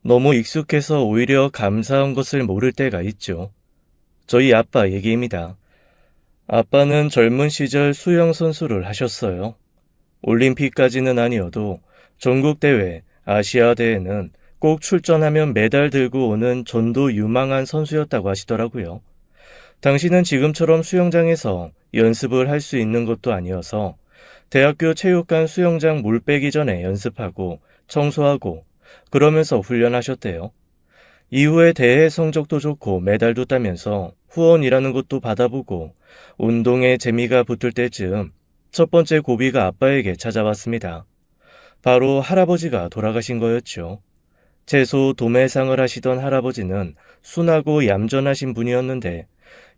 너무 익숙해서 오히려 감사한 것을 모를 때가 있죠. 저희 아빠 얘기입니다. 아빠는 젊은 시절 수영 선수를 하셨어요. 올림픽까지는 아니어도 전국대회, 아시아대회는 꼭 출전하면 메달 들고 오는 전도 유망한 선수였다고 하시더라고요. 당시는 지금처럼 수영장에서 연습을 할 수 있는 것도 아니어서 대학교 체육관 수영장 물 빼기 전에 연습하고 청소하고 그러면서 훈련하셨대요. 이후에 대회 성적도 좋고 메달도 따면서 후원이라는 것도 받아보고 운동에 재미가 붙을 때쯤 첫 번째 고비가 아빠에게 찾아왔습니다. 바로 할아버지가 돌아가신 거였죠. 채소 도매상을 하시던 할아버지는 순하고 얌전하신 분이었는데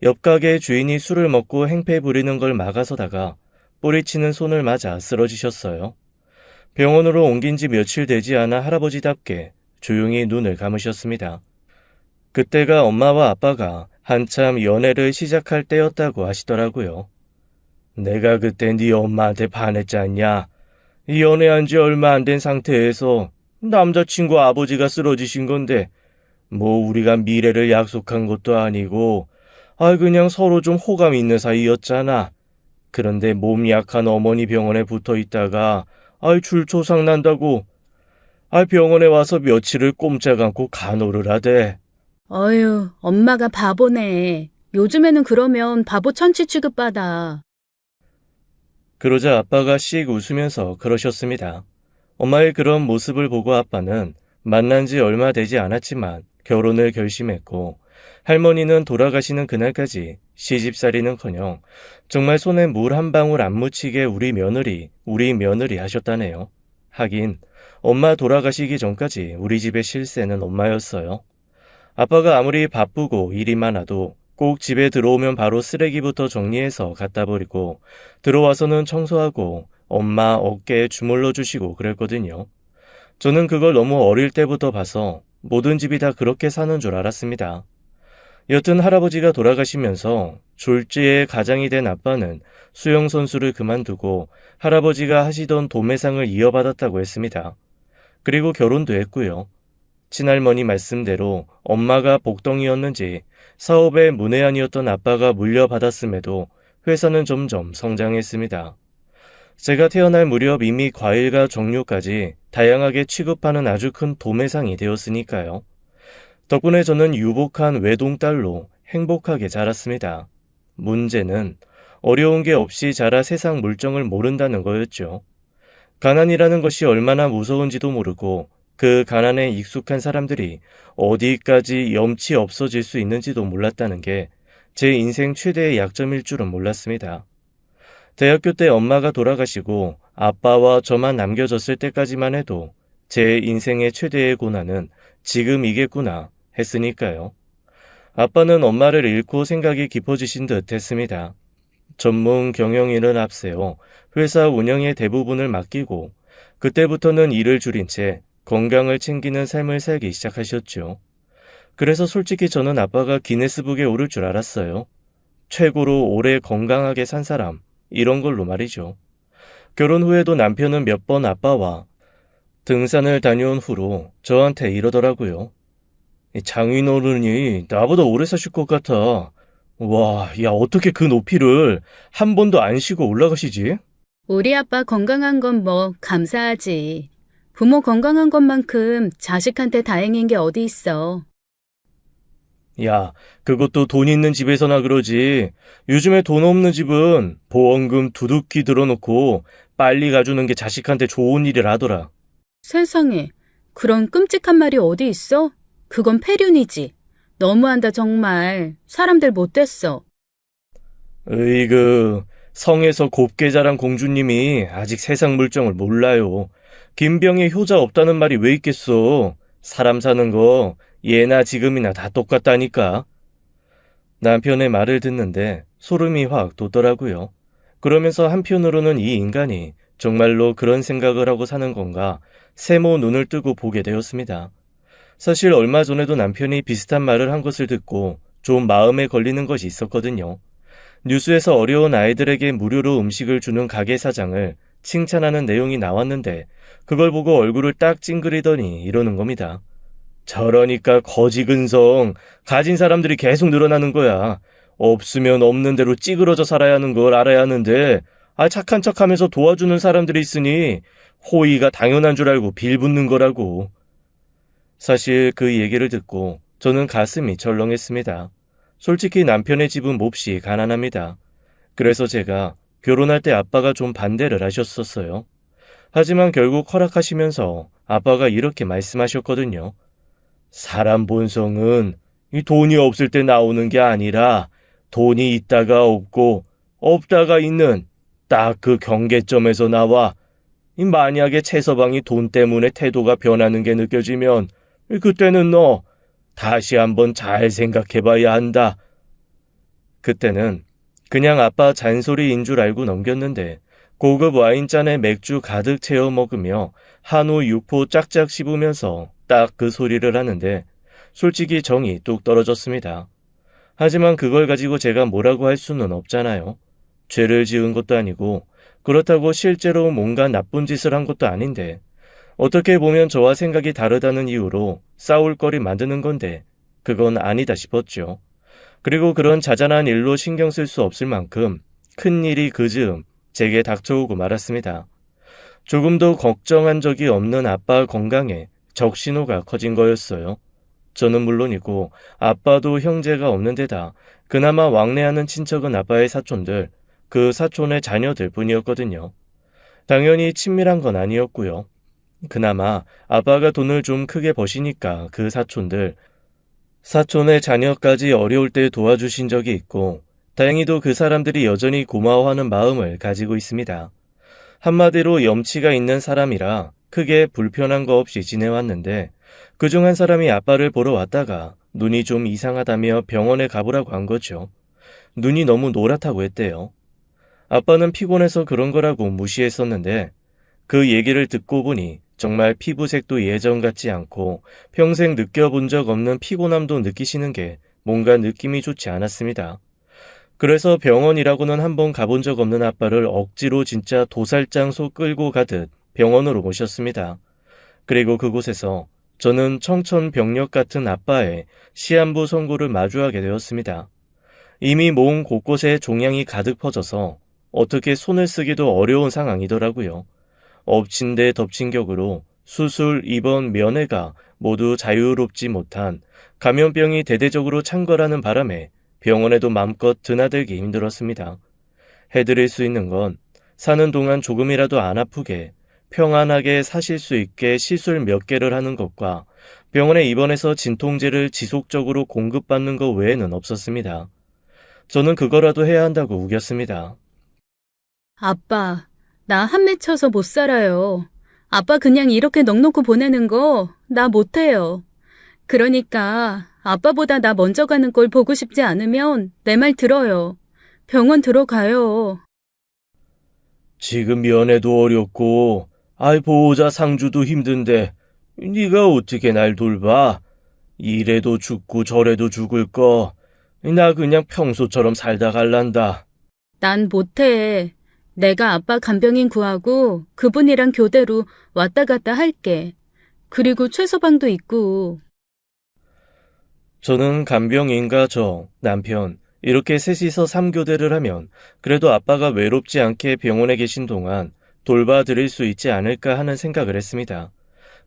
옆 가게 주인이 술을 먹고 행패 부리는 걸 막아서다가 뿌리치는 손을 맞아 쓰러지셨어요. 병원으로 옮긴 지 며칠 되지 않아 할아버지답게 조용히 눈을 감으셨습니다. 그때가 엄마와 아빠가 한참 연애를 시작할 때였다고 하시더라고요. 내가 그때 네 엄마한테 반했지 않냐? 연애한 지 얼마 안 된 상태에서 남자친구 아버지가 쓰러지신 건데 뭐 우리가 미래를 약속한 것도 아니고 그냥 서로 좀 호감 있는 사이였잖아. 그런데 몸 약한 어머니 병원에 붙어 있다가 줄초상 난다고 병원에 와서 며칠을 꼼짝 않고 간호를 하대. 어휴, 엄마가 바보네. 요즘에는 그러면 바보 천치 취급받아. 그러자 아빠가 씩 웃으면서 그러셨습니다. 엄마의 그런 모습을 보고 아빠는 만난 지 얼마 되지 않았지만 결혼을 결심했고 할머니는 돌아가시는 그날까지 시집살이는커녕 정말 손에 물 한 방울 안 묻히게 우리 며느리 하셨다네요. 하긴 엄마 돌아가시기 전까지 우리 집의 실세는 엄마였어요. 아빠가 아무리 바쁘고 일이 많아도 꼭 집에 들어오면 바로 쓰레기부터 정리해서 갖다 버리고 들어와서는 청소하고 엄마 어깨에 주물러 주시고 그랬거든요. 저는 그걸 너무 어릴 때부터 봐서 모든 집이 다 그렇게 사는 줄 알았습니다. 여튼 할아버지가 돌아가시면서 졸지의 가장이 된 아빠는 수영선수를 그만두고 할아버지가 하시던 도매상을 이어받았다고 했습니다. 그리고 결혼도 했고요. 친할머니 말씀대로 엄마가 복덩이였는지 사업에 문외한이었던 아빠가 물려받았음에도 회사는 점점 성장했습니다. 제가 태어날 무렵 이미 과일과 정류까지 다양하게 취급하는 아주 큰 도매상이 되었으니까요. 덕분에 저는 유복한 외동딸로 행복하게 자랐습니다. 문제는 어려운 게 없이 자라 세상 물정을 모른다는 거였죠. 가난이라는 것이 얼마나 무서운지도 모르고 그 가난에 익숙한 사람들이 어디까지 염치 없어질 수 있는지도 몰랐다는 게 제 인생 최대의 약점일 줄은 몰랐습니다. 대학교 때 엄마가 돌아가시고 아빠와 저만 남겨졌을 때까지만 해도 제 인생의 최대의 고난은 지금이겠구나 했으니까요. 아빠는 엄마를 잃고 생각이 깊어지신 듯 했습니다. 전문 경영인을 앞세워 회사 운영의 대부분을 맡기고 그때부터는 일을 줄인 채 건강을 챙기는 삶을 살기 시작하셨죠. 그래서 솔직히 저는 아빠가 기네스북에 오를 줄 알았어요. 최고로 오래 건강하게 산 사람, 이런 걸로 말이죠. 결혼 후에도 남편은 몇 번 아빠와 등산을 다녀온 후로 저한테 이러더라고요. 장인어른이 나보다 오래 사실 것 같아. 와, 야, 어떻게 그 높이를 한 번도 안 쉬고 올라가시지? 우리 아빠 건강한 건 뭐 감사하지. 부모 건강한 것만큼 자식한테 다행인 게 어디 있어. 야, 그것도 돈 있는 집에서나 그러지. 요즘에 돈 없는 집은 보험금 두둑히 들어놓고 빨리 가주는 게 자식한테 좋은 일이라더라. 세상에, 그런 끔찍한 말이 어디 있어? 그건 폐륜이지. 너무한다 정말. 사람들 못됐어. 으이그, 성에서 곱게 자란 공주님이 아직 세상 물정을 몰라요. 김병에 효자 없다는 말이 왜 있겠어. 사람 사는 거 예나 지금이나 다 똑같다니까. 남편의 말을 듣는데 소름이 확 돋더라고요. 그러면서 한편으로는 이 인간이 정말로 그런 생각을 하고 사는 건가 세모 눈을 뜨고 보게 되었습니다. 사실 얼마 전에도 남편이 비슷한 말을 한 것을 듣고 좀 마음에 걸리는 것이 있었거든요. 뉴스에서 어려운 아이들에게 무료로 음식을 주는 가게 사장을 칭찬하는 내용이 나왔는데 그걸 보고 얼굴을 딱 찡그리더니 이러는 겁니다. 저러니까 거지근성, 가진 사람들이 계속 늘어나는 거야. 없으면 없는 대로 찌그러져 살아야 하는 걸 알아야 하는데, 착한 척 하면서 도와주는 사람들이 있으니 호의가 당연한 줄 알고 빌붙는 거라고. 사실 그 얘기를 듣고 저는 가슴이 철렁했습니다. 솔직히 남편의 집은 몹시 가난합니다. 그래서 제가 결혼할 때 아빠가 좀 반대를 하셨었어요. 하지만 결국 허락하시면서 아빠가 이렇게 말씀하셨거든요. 사람 본성은 이 돈이 없을 때 나오는 게 아니라 돈이 있다가 없고 없다가 있는 딱 그 경계점에서 나와. 만약에 최서방이 돈 때문에 태도가 변하는 게 느껴지면 그때는 너 다시 한번 잘 생각해봐야 한다. 그때는 그냥 아빠 잔소리인 줄 알고 넘겼는데 고급 와인잔에 맥주 가득 채워 먹으며 한우 육포 짝짝 씹으면서 딱 그 소리를 하는데 솔직히 정이 뚝 떨어졌습니다. 하지만 그걸 가지고 제가 뭐라고 할 수는 없잖아요. 죄를 지은 것도 아니고 그렇다고 실제로 뭔가 나쁜 짓을 한 것도 아닌데 어떻게 보면 저와 생각이 다르다는 이유로 싸울 거리 만드는 건데 그건 아니다 싶었죠. 그리고 그런 자잘한 일로 신경 쓸 수 없을 만큼 큰 일이 그 즈음 제게 닥쳐오고 말았습니다. 조금도 걱정한 적이 없는 아빠 건강에 적신호가 커진 거였어요. 저는 물론이고 아빠도 형제가 없는 데다 그나마 왕래하는 친척은 아빠의 사촌들, 그 사촌의 자녀들 뿐이었거든요. 당연히 친밀한 건 아니었고요. 그나마 아빠가 돈을 좀 크게 버시니까 그 사촌들, 사촌의 자녀까지 어려울 때 도와주신 적이 있고 다행히도 그 사람들이 여전히 고마워하는 마음을 가지고 있습니다. 한마디로 염치가 있는 사람이라 크게 불편한 거 없이 지내왔는데 그중 한 사람이 아빠를 보러 왔다가 눈이 좀 이상하다며 병원에 가보라고 한 거죠. 눈이 너무 노랗다고 했대요. 아빠는 피곤해서 그런 거라고 무시했었는데 그 얘기를 듣고 보니 정말 피부색도 예전 같지 않고 평생 느껴본 적 없는 피곤함도 느끼시는 게 뭔가 느낌이 좋지 않았습니다. 그래서 병원이라고는 한번 가본 적 없는 아빠를 억지로 진짜 도살장소 끌고 가듯 병원으로 모셨습니다. 그리고 그곳에서 저는 청천벽력 같은 아빠의 시한부 선고를 마주하게 되었습니다. 이미 몸 곳곳에 종양이 가득 퍼져서 어떻게 손을 쓰기도 어려운 상황이더라고요. 엎친 데 덮친 격으로 수술, 입원, 면회가 모두 자유롭지 못한 감염병이 대대적으로 창궐하는 바람에 병원에도 맘껏 드나들기 힘들었습니다. 해드릴 수 있는 건 사는 동안 조금이라도 안 아프게 평안하게 사실 수 있게 시술 몇 개를 하는 것과 병원에 입원해서 진통제를 지속적으로 공급받는 것 외에는 없었습니다. 저는 그거라도 해야 한다고 우겼습니다. 아빠, 나 한 맺혀서 못 살아요. 아빠 그냥 이렇게 넋놓고 보내는 거 나 못해요. 그러니까 아빠보다 나 먼저 가는 걸 보고 싶지 않으면 내 말 들어요. 병원 들어가요. 지금 면회도 어렵고 보호자 상주도 힘든데 네가 어떻게 날 돌봐? 이래도 죽고 저래도 죽을 거. 나 그냥 평소처럼 살다 갈란다. 난 못해. 내가 아빠 간병인 구하고 그분이랑 교대로 왔다 갔다 할게. 그리고 최서방도 있고. 저는 간병인과 저, 남편 이렇게 셋이서 3교대를 하면 그래도 아빠가 외롭지 않게 병원에 계신 동안 돌봐드릴 수 있지 않을까 하는 생각을 했습니다.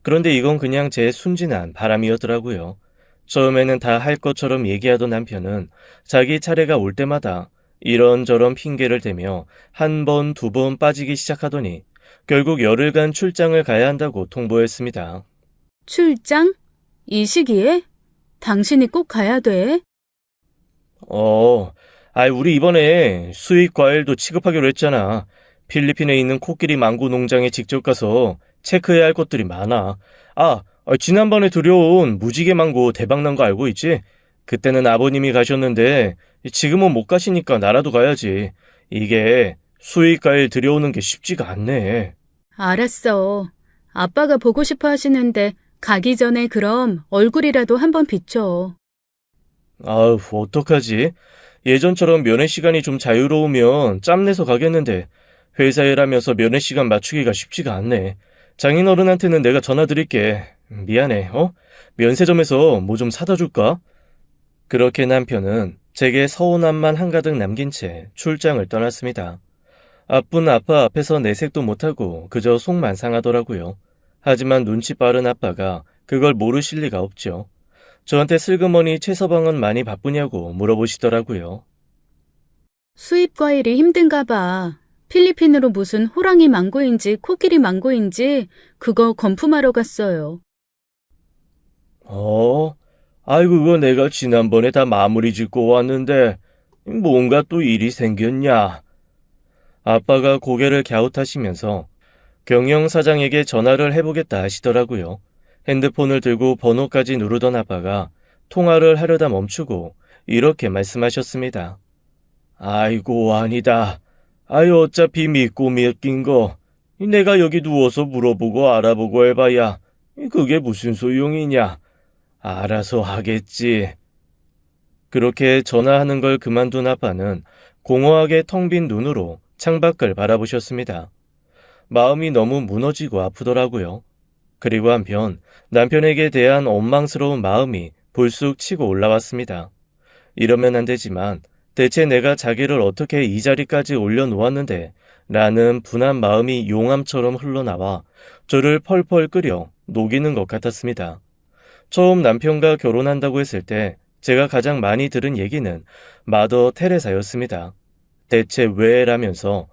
그런데 이건 그냥 제 순진한 바람이었더라고요. 처음에는 다 할 것처럼 얘기하던 남편은 자기 차례가 올 때마다 이런저런 핑계를 대며 한 번, 두 번 빠지기 시작하더니 결국 열흘간 출장을 가야 한다고 통보했습니다. 출장? 이 시기에? 당신이 꼭 가야 돼? 우리 이번에 수입 과일도 취급하기로 했잖아. 필리핀에 있는 코끼리 망고 농장에 직접 가서 체크해야 할 것들이 많아. 지난번에 들여온 무지개 망고 대박난 거 알고 있지? 그때는 아버님이 가셨는데 지금은 못 가시니까 나라도 가야지. 이게 수입 과일 들여오는 게 쉽지가 않네. 알았어. 아빠가 보고 싶어 하시는데 가기 전에 그럼 얼굴이라도 한번 비춰. 어떡하지? 예전처럼 면회 시간이 좀 자유로우면 짬내서 가겠는데 회사 일하면서 면회 시간 맞추기가 쉽지가 않네. 장인어른한테는 내가 전화 드릴게. 미안해, 면세점에서 뭐 좀 사다 줄까? 그렇게 남편은 제게 서운함만 한가득 남긴 채 출장을 떠났습니다. 아픈 아빠 앞에서 내색도 못하고 그저 속만 상하더라고요. 하지만 눈치 빠른 아빠가 그걸 모르실 리가 없죠. 저한테 슬그머니 최서방은 많이 바쁘냐고 물어보시더라고요. 수입 과일이 힘든가 봐. 필리핀으로 무슨 호랑이 망고인지 코끼리 망고인지 그거 건품하러 갔어요. 어? 아이고, 그거 내가 지난번에 다 마무리 짓고 왔는데 뭔가 또 일이 생겼냐? 아빠가 고개를 갸웃하시면서 경영사장에게 전화를 해보겠다 하시더라고요. 핸드폰을 들고 번호까지 누르던 아빠가 통화를 하려다 멈추고 이렇게 말씀하셨습니다. 아이고, 아니다. 아유, 어차피 믿고 맡긴 거 내가 여기 누워서 물어보고 알아보고 해봐야 그게 무슨 소용이냐. 알아서 하겠지. 그렇게 전화하는 걸 그만둔 아빠는 공허하게 텅 빈 눈으로 창밖을 바라보셨습니다. 마음이 너무 무너지고 아프더라고요. 그리고 한편 남편에게 대한 원망스러운 마음이 불쑥 치고 올라왔습니다. 이러면 안 되지만 대체 내가 자기를 어떻게 이 자리까지 올려놓았는데 라는 분한 마음이 용암처럼 흘러나와 저를 펄펄 끓여 녹이는 것 같았습니다. 처음 남편과 결혼한다고 했을 때 제가 가장 많이 들은 얘기는 마더 테레사였습니다. 대체 왜 라면서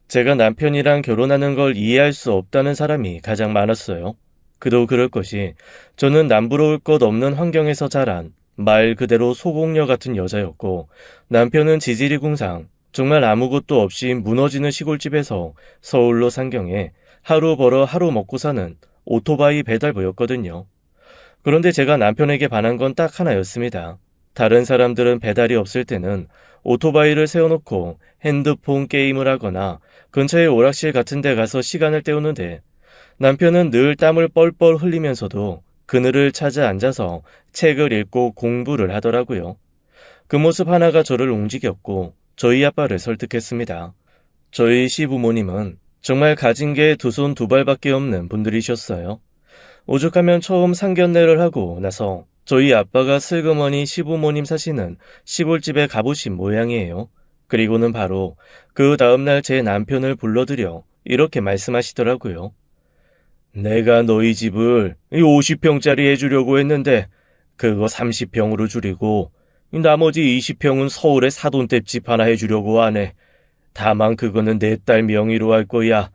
제가 남편이랑 결혼하는 걸 이해할 수 없다는 사람이 가장 많았어요. 그도 그럴 것이 저는 남부러울 것 없는 환경에서 자란 말 그대로 소공녀 같은 여자였고 남편은 지지리 궁상 정말 아무것도 없이 무너지는 시골집에서 서울로 상경해 하루 벌어 하루 먹고 사는 오토바이 배달부였거든요. 그런데 제가 남편에게 반한 건 딱 하나였습니다. 다른 사람들은 배달이 없을 때는 오토바이를 세워놓고 핸드폰 게임을 하거나 근처의 오락실 같은 데 가서 시간을 때우는데 남편은 늘 땀을 뻘뻘 흘리면서도 그늘을 찾아 앉아서 책을 읽고 공부를 하더라고요. 그 모습 하나가 저를 움직였고 저희 아빠를 설득했습니다. 저희 시부모님은 정말 가진 게 두 손 두 발밖에 없는 분들이셨어요. 오죽하면 처음 상견례를 하고 나서 저희 아빠가 슬그머니 시부모님 사시는 시골집에 가보신 모양이에요. 그리고는 바로 그 다음날 제 남편을 불러들여 이렇게 말씀하시더라고요. 내가 너희 집을 50평짜리 해주려고 했는데 그거 30평으로 줄이고 나머지 20평은 서울에 사돈댁집 하나 해주려고 하네. 다만 그거는 내 딸 명의로 할 거야.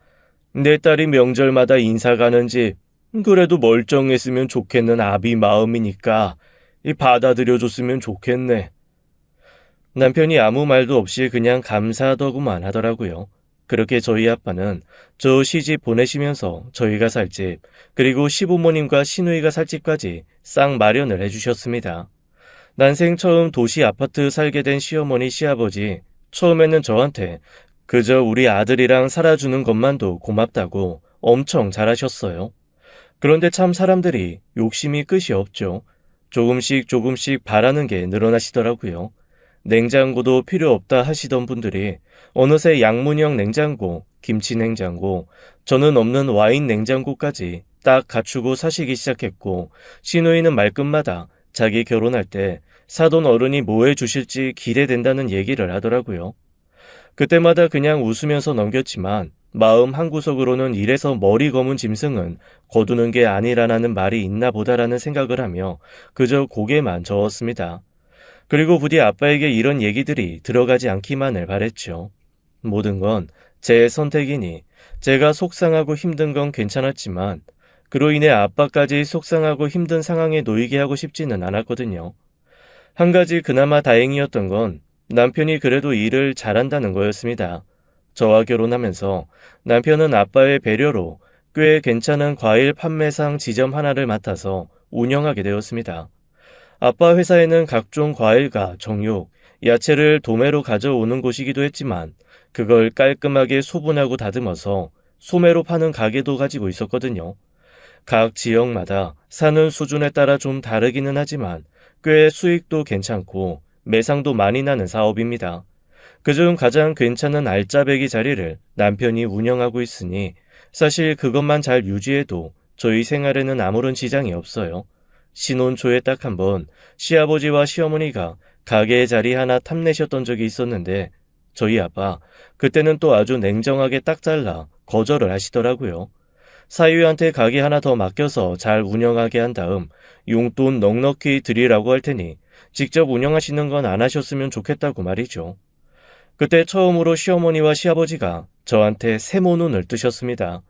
내 딸이 명절마다 인사 가는 집 그래도 멀쩡했으면 좋겠는 아비 마음이니까 받아들여줬으면 좋겠네. 남편이 아무 말도 없이 그냥 감사하더구만 하더라고요. 그렇게 저희 아빠는 저 시집 보내시면서 저희가 살 집, 그리고 시부모님과 시누이가 살 집까지 싹 마련을 해주셨습니다. 난생 처음 도시 아파트 살게 된 시어머니 시아버지, 처음에는 저한테 그저 우리 아들이랑 살아주는 것만도 고맙다고 엄청 잘하셨어요. 그런데 참 사람들이 욕심이 끝이 없죠. 조금씩 바라는 게 늘어나시더라고요. 냉장고도 필요 없다 하시던 분들이 어느새 양문형 냉장고, 김치 냉장고, 저는 없는 와인 냉장고까지 딱 갖추고 사시기 시작했고 시누이는 말끝마다 자기 결혼할 때 사돈 어른이 뭐 해주실지 기대된다는 얘기를 하더라고요. 그때마다 그냥 웃으면서 넘겼지만 마음 한구석으로는 이래서 머리 검은 짐승은 거두는 게 아니라는 말이 있나 보다라는 생각을 하며 그저 고개만 저었습니다. 그리고 부디 아빠에게 이런 얘기들이 들어가지 않기만을 바랬죠. 모든 건 제 선택이니 제가 속상하고 힘든 건 괜찮았지만 그로 인해 아빠까지 속상하고 힘든 상황에 놓이게 하고 싶지는 않았거든요. 한 가지 그나마 다행이었던 건 남편이 그래도 일을 잘한다는 거였습니다. 저와 결혼하면서 남편은 아빠의 배려로 꽤 괜찮은 과일 판매상 지점 하나를 맡아서 운영하게 되었습니다. 아빠 회사에는 각종 과일과 정육, 야채를 도매로 가져오는 곳이기도 했지만 그걸 깔끔하게 소분하고 다듬어서 소매로 파는 가게도 가지고 있었거든요. 각 지역마다 사는 수준에 따라 좀 다르기는 하지만 꽤 수익도 괜찮고 매상도 많이 나는 사업입니다. 그중 가장 괜찮은 알짜배기 자리를 남편이 운영하고 있으니 사실 그것만 잘 유지해도 저희 생활에는 아무런 지장이 없어요. 신혼 초에 딱 한 번 시아버지와 시어머니가 가게 자리 하나 탐내셨던 적이 있었는데 저희 아빠 그때는 또 아주 냉정하게 딱 잘라 거절을 하시더라고요. 사위한테 가게 하나 더 맡겨서 잘 운영하게 한 다음 용돈 넉넉히 드리라고 할 테니 직접 운영하시는 건 안 하셨으면 좋겠다고 말이죠. 그때 처음으로 시어머니와 시아버지가 저한테 세모눈을 뜨셨습니다.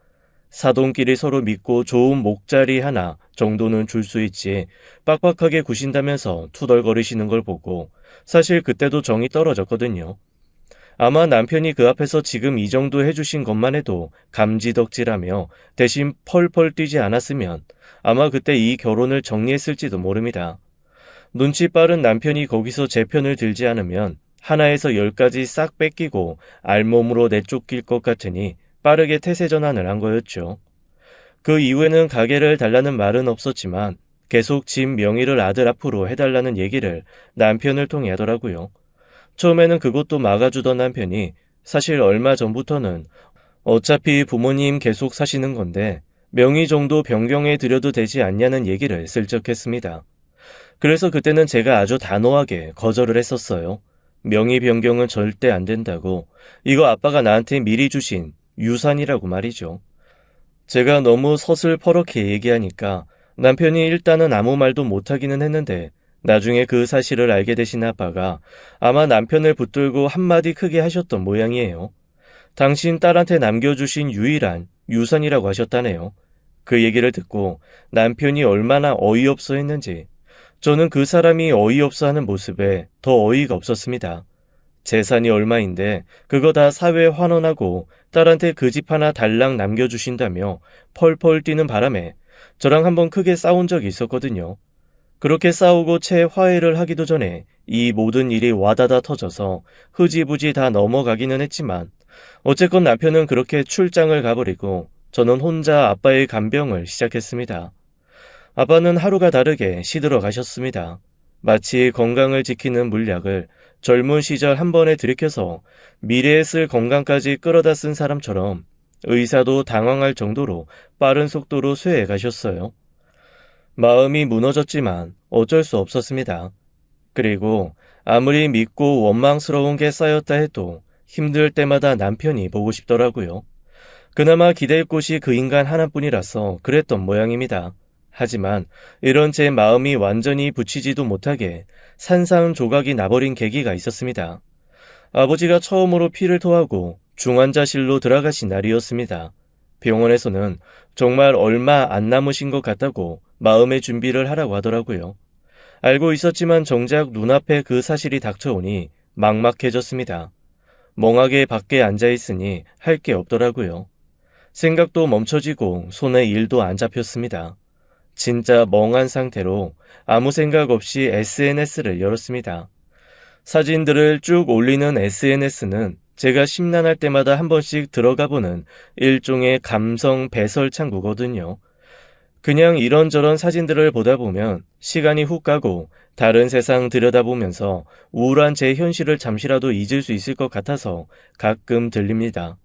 사돈끼리 서로 믿고 좋은 목자리 하나 정도는 줄 수 있지 빡빡하게 구신다면서 투덜거리시는 걸 보고 사실 그때도 정이 떨어졌거든요. 아마 남편이 그 앞에서 지금 이 정도 해주신 것만 해도 감지덕지라며 대신 펄펄 뛰지 않았으면 아마 그때 이 결혼을 정리했을지도 모릅니다. 눈치 빠른 남편이 거기서 제 편을 들지 않으면 하나에서 10까지 싹 뺏기고 알몸으로 내쫓길 것 같으니 빠르게 태세 전환을 한 거였죠. 그 이후에는 가게를 달라는 말은 없었지만 계속 집 명의를 아들 앞으로 해달라는 얘기를 남편을 통해 하더라고요. 처음에는 그것도 막아주던 남편이 사실 얼마 전부터는 어차피 부모님 계속 사시는 건데 명의 정도 변경해 드려도 되지 않냐는 얘기를 슬쩍 했습니다. 그래서 그때는 제가 아주 단호하게 거절을 했었어요. 명의 변경은 절대 안 된다고. 이거 아빠가 나한테 미리 주신 유산이라고 말이죠. 제가 너무 서슬퍼렇게 얘기하니까 남편이 일단은 아무 말도 못하기는 했는데 나중에 그 사실을 알게 되신 아빠가 아마 남편을 붙들고 한마디 크게 하셨던 모양이에요. 당신 딸한테 남겨주신 유일한 유산이라고 하셨다네요. 그 얘기를 듣고 남편이 얼마나 어이없어 했는지 저는 그 사람이 어이없어 하는 모습에 더 어이가 없었습니다. 재산이 얼마인데 그거 다 사회에 환원하고 딸한테 그 집 하나 달랑 남겨주신다며 펄펄 뛰는 바람에 저랑 한번 크게 싸운 적이 있었거든요. 그렇게 싸우고 채 화해를 하기도 전에 이 모든 일이 와다다 터져서 흐지부지 다 넘어가기는 했지만 어쨌건 남편은 그렇게 출장을 가버리고 저는 혼자 아빠의 간병을 시작했습니다. 아빠는 하루가 다르게 시들어 가셨습니다. 마치 건강을 지키는 물약을 젊은 시절 한 번에 들이켜서 미래에 쓸 건강까지 끌어다 쓴 사람처럼 의사도 당황할 정도로 빠른 속도로 쇠해 가셨어요. 마음이 무너졌지만 어쩔 수 없었습니다. 그리고 아무리 믿고 원망스러운 게 쌓였다 해도 힘들 때마다 남편이 보고 싶더라고요. 그나마 기댈 곳이 그 인간 하나뿐이라서 그랬던 모양입니다. 하지만 이런 제 마음이 완전히 붙이지도 못하게 산산조각이 나버린 계기가 있었습니다. 아버지가 처음으로 피를 토하고 중환자실로 들어가신 날이었습니다. 병원에서는 정말 얼마 안 남으신 것 같다고 마음의 준비를 하라고 하더라고요. 알고 있었지만 정작 눈앞에 그 사실이 닥쳐오니 막막해졌습니다. 멍하게 밖에 앉아있으니 할 게 없더라고요. 생각도 멈춰지고 손에 일도 안 잡혔습니다. 진짜 멍한 상태로 아무 생각 없이 SNS를 열었습니다. 사진들을 쭉 올리는 SNS는 제가 심란할 때마다 한 번씩 들어가보는 일종의 감성 배설 창구거든요. 그냥 이런저런 사진들을 보다 보면 시간이 훅 가고 다른 세상 들여다보면서 우울한 제 현실을 잠시라도 잊을 수 있을 것 같아서 가끔 들립니다.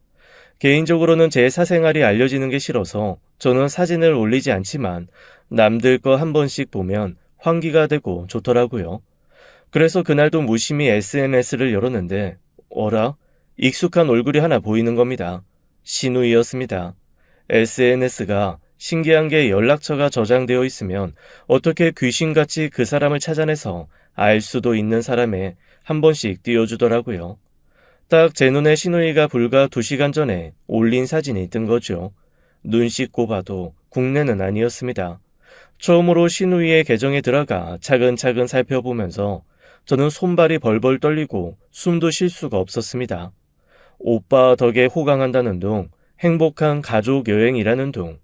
개인적으로는 제 사생활이 알려지는 게 싫어서 저는 사진을 올리지 않지만 남들 거 한 번씩 보면 환기가 되고 좋더라고요. 그래서 그날도 무심히 SNS를 열었는데 어라? 익숙한 얼굴이 하나 보이는 겁니다. 신우이였습니다. SNS가 신기한 게 연락처가 저장되어 있으면 어떻게 귀신같이 그 사람을 찾아내서 알 수도 있는 사람에 한 번씩 띄워주더라고요. 딱 제 눈에 신우이가 불과 2시간 전에 올린 사진이 뜬 거죠. 눈 씻고 봐도 국내는 아니었습니다. 처음으로 신우이의 계정에 들어가 차근차근 살펴보면서 저는 손발이 벌벌 떨리고 숨도 쉴 수가 없었습니다. 오빠 덕에 호강한다는 둥, 행복한 가족 여행이라는 둥,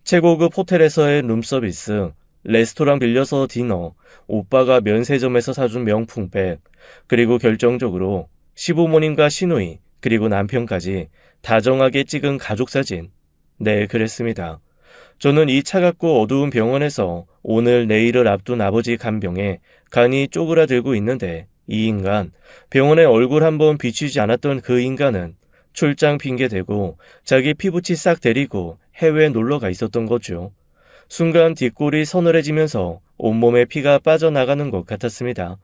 최고급 호텔에서의 룸서비스, 레스토랑 빌려서 디너, 오빠가 면세점에서 사준 명품백, 그리고 결정적으로 시부모님과 시누이, 그리고 남편까지 다정하게 찍은 가족사진. 네, 그랬습니다. 저는 이 차갑고 어두운 병원에서 오늘 내일을 앞둔 아버지 간병에 간이 쪼그라들고 있는데 이 인간, 병원에 얼굴 한번 비추지 않았던 그 인간은 출장 핑계대고 자기 피부치 싹 데리고 해외에 놀러가 있었던 거죠. 순간 뒷골이 서늘해지면서 온몸에 피가 빠져나가는 것 같았습니다.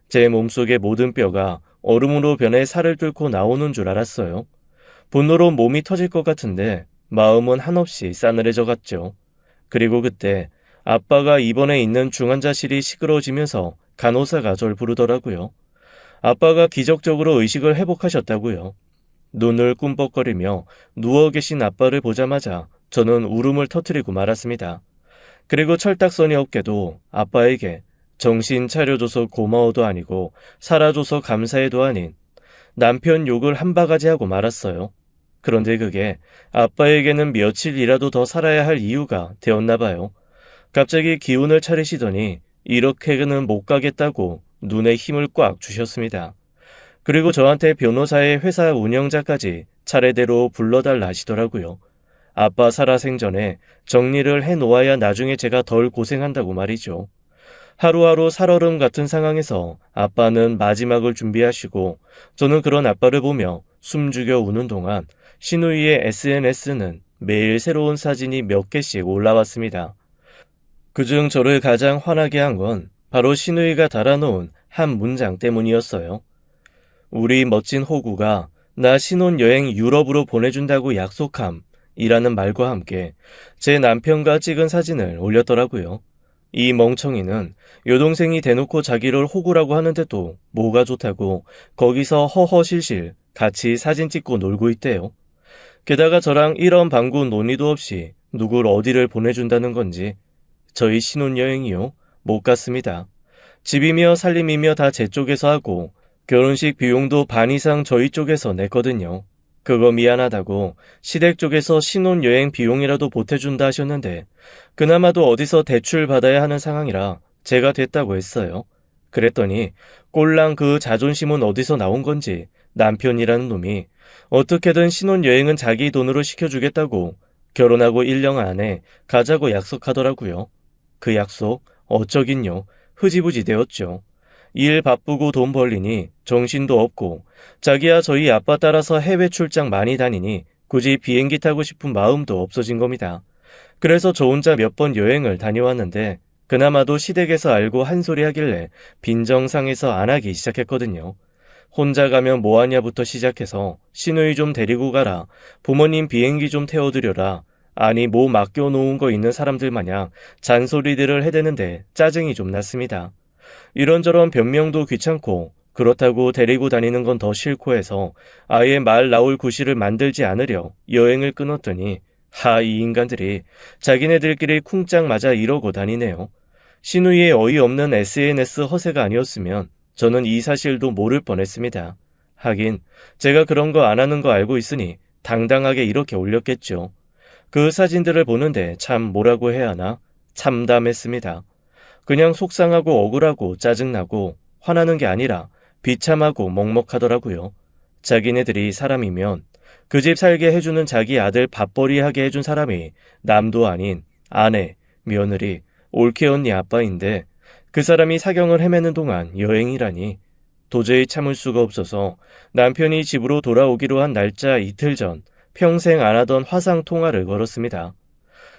제 몸속의 모든 뼈가 얼음으로 변해 살을 뚫고 나오는 줄 알았어요. 분노로 몸이 터질 것 같은데 마음은 한없이 싸늘해져 갔죠. 그리고 그때 아빠가 입원해 있는 중환자실이 시끄러워지면서 간호사가 절 부르더라고요. 아빠가 기적적으로 의식을 회복하셨다고요. 눈을 꿈뻑거리며 누워 계신 아빠를 보자마자 저는 울음을 터뜨리고 말았습니다. 그리고 철딱서니 없게도 아빠에게 정신 차려줘서 고마워도 아니고 살아줘서 감사해도 아닌 남편 욕을 한 바가지 하고 말았어요. 그런데 그게 아빠에게는 며칠이라도 더 살아야 할 이유가 되었나 봐요. 갑자기 기운을 차리시더니 이렇게는 못 가겠다고 눈에 힘을 꽉 주셨습니다. 그리고 저한테 변호사의 회사 운영자까지 차례대로 불러달라 하시더라고요. 아빠 살아생전에 정리를 해놓아야 나중에 제가 덜 고생한다고 말이죠. 하루하루 살얼음 같은 상황에서 아빠는 마지막을 준비하시고 저는 그런 아빠를 보며 숨죽여 우는 동안 신우이의 SNS는 매일 새로운 사진이 몇 개씩 올라왔습니다. 그중 저를 가장 화나게 한 건 바로 신우이가 달아놓은 한 문장 때문이었어요. 우리 멋진 호구가 나 신혼여행 유럽으로 보내준다고 약속함 이라는 말과 함께 제 남편과 찍은 사진을 올렸더라고요. 이 멍청이는 여동생이 대놓고 자기를 호구라고 하는데도 뭐가 좋다고 거기서 허허실실 같이 사진 찍고 놀고 있대요. 게다가 저랑 이런 방구 논의도 없이 누굴 어디를 보내준다는 건지 저희 신혼여행이요? 못 갔습니다. 집이며 살림이며 다 제 쪽에서 하고 결혼식 비용도 반 이상 저희 쪽에서 냈거든요. 그거 미안하다고 시댁 쪽에서 신혼여행 비용이라도 보태준다 하셨는데 그나마도 어디서 대출 받아야 하는 상황이라 제가 됐다고 했어요. 그랬더니 꼴랑 그 자존심은 어디서 나온 건지 남편이라는 놈이 어떻게든 신혼여행은 자기 돈으로 시켜주겠다고 결혼하고 1년 안에 가자고 약속하더라고요. 그 약속 어쩌긴요. 흐지부지 되었죠. 일 바쁘고 돈 벌리니 정신도 없고 자기야 저희 아빠 따라서 해외 출장 많이 다니니 굳이 비행기 타고 싶은 마음도 없어진 겁니다. 그래서 저 혼자 몇 번 여행을 다녀왔는데 그나마도 시댁에서 알고 한 소리 하길래 빈정상해서 안 하기 시작했거든요. 혼자 가면 뭐하냐부터 시작해서 시누이 좀 데리고 가라, 부모님 비행기 좀 태워드려라, 아니 뭐 맡겨놓은 거 있는 사람들 마냥 잔소리들을 해대는데 짜증이 좀 났습니다. 이런저런 변명도 귀찮고 그렇다고 데리고 다니는 건 더 싫고 해서 아예 말 나올 구실을 만들지 않으려 여행을 끊었더니 이 인간들이 자기네들끼리 쿵짝 맞아 이러고 다니네요. 신우이의 어이없는 SNS 허세가 아니었으면 저는 이 사실도 모를 뻔했습니다. 하긴 제가 그런 거 안 하는 거 알고 있으니 당당하게 이렇게 올렸겠죠. 그 사진들을 보는데 참 뭐라고 해야 하나 참담했습니다. 그냥 속상하고 억울하고 짜증나고 화나는 게 아니라 비참하고 먹먹하더라고요. 자기네들이 사람이면 그 집 살게 해주는 자기 아들 밥벌이 하게 해준 사람이 남도 아닌 아내, 며느리, 올케 언니 아빠인데 그 사람이 사경을 헤매는 동안 여행이라니 도저히 참을 수가 없어서 남편이 집으로 돌아오기로 한 날짜 이틀 전 평생 안 하던 화상 통화를 걸었습니다.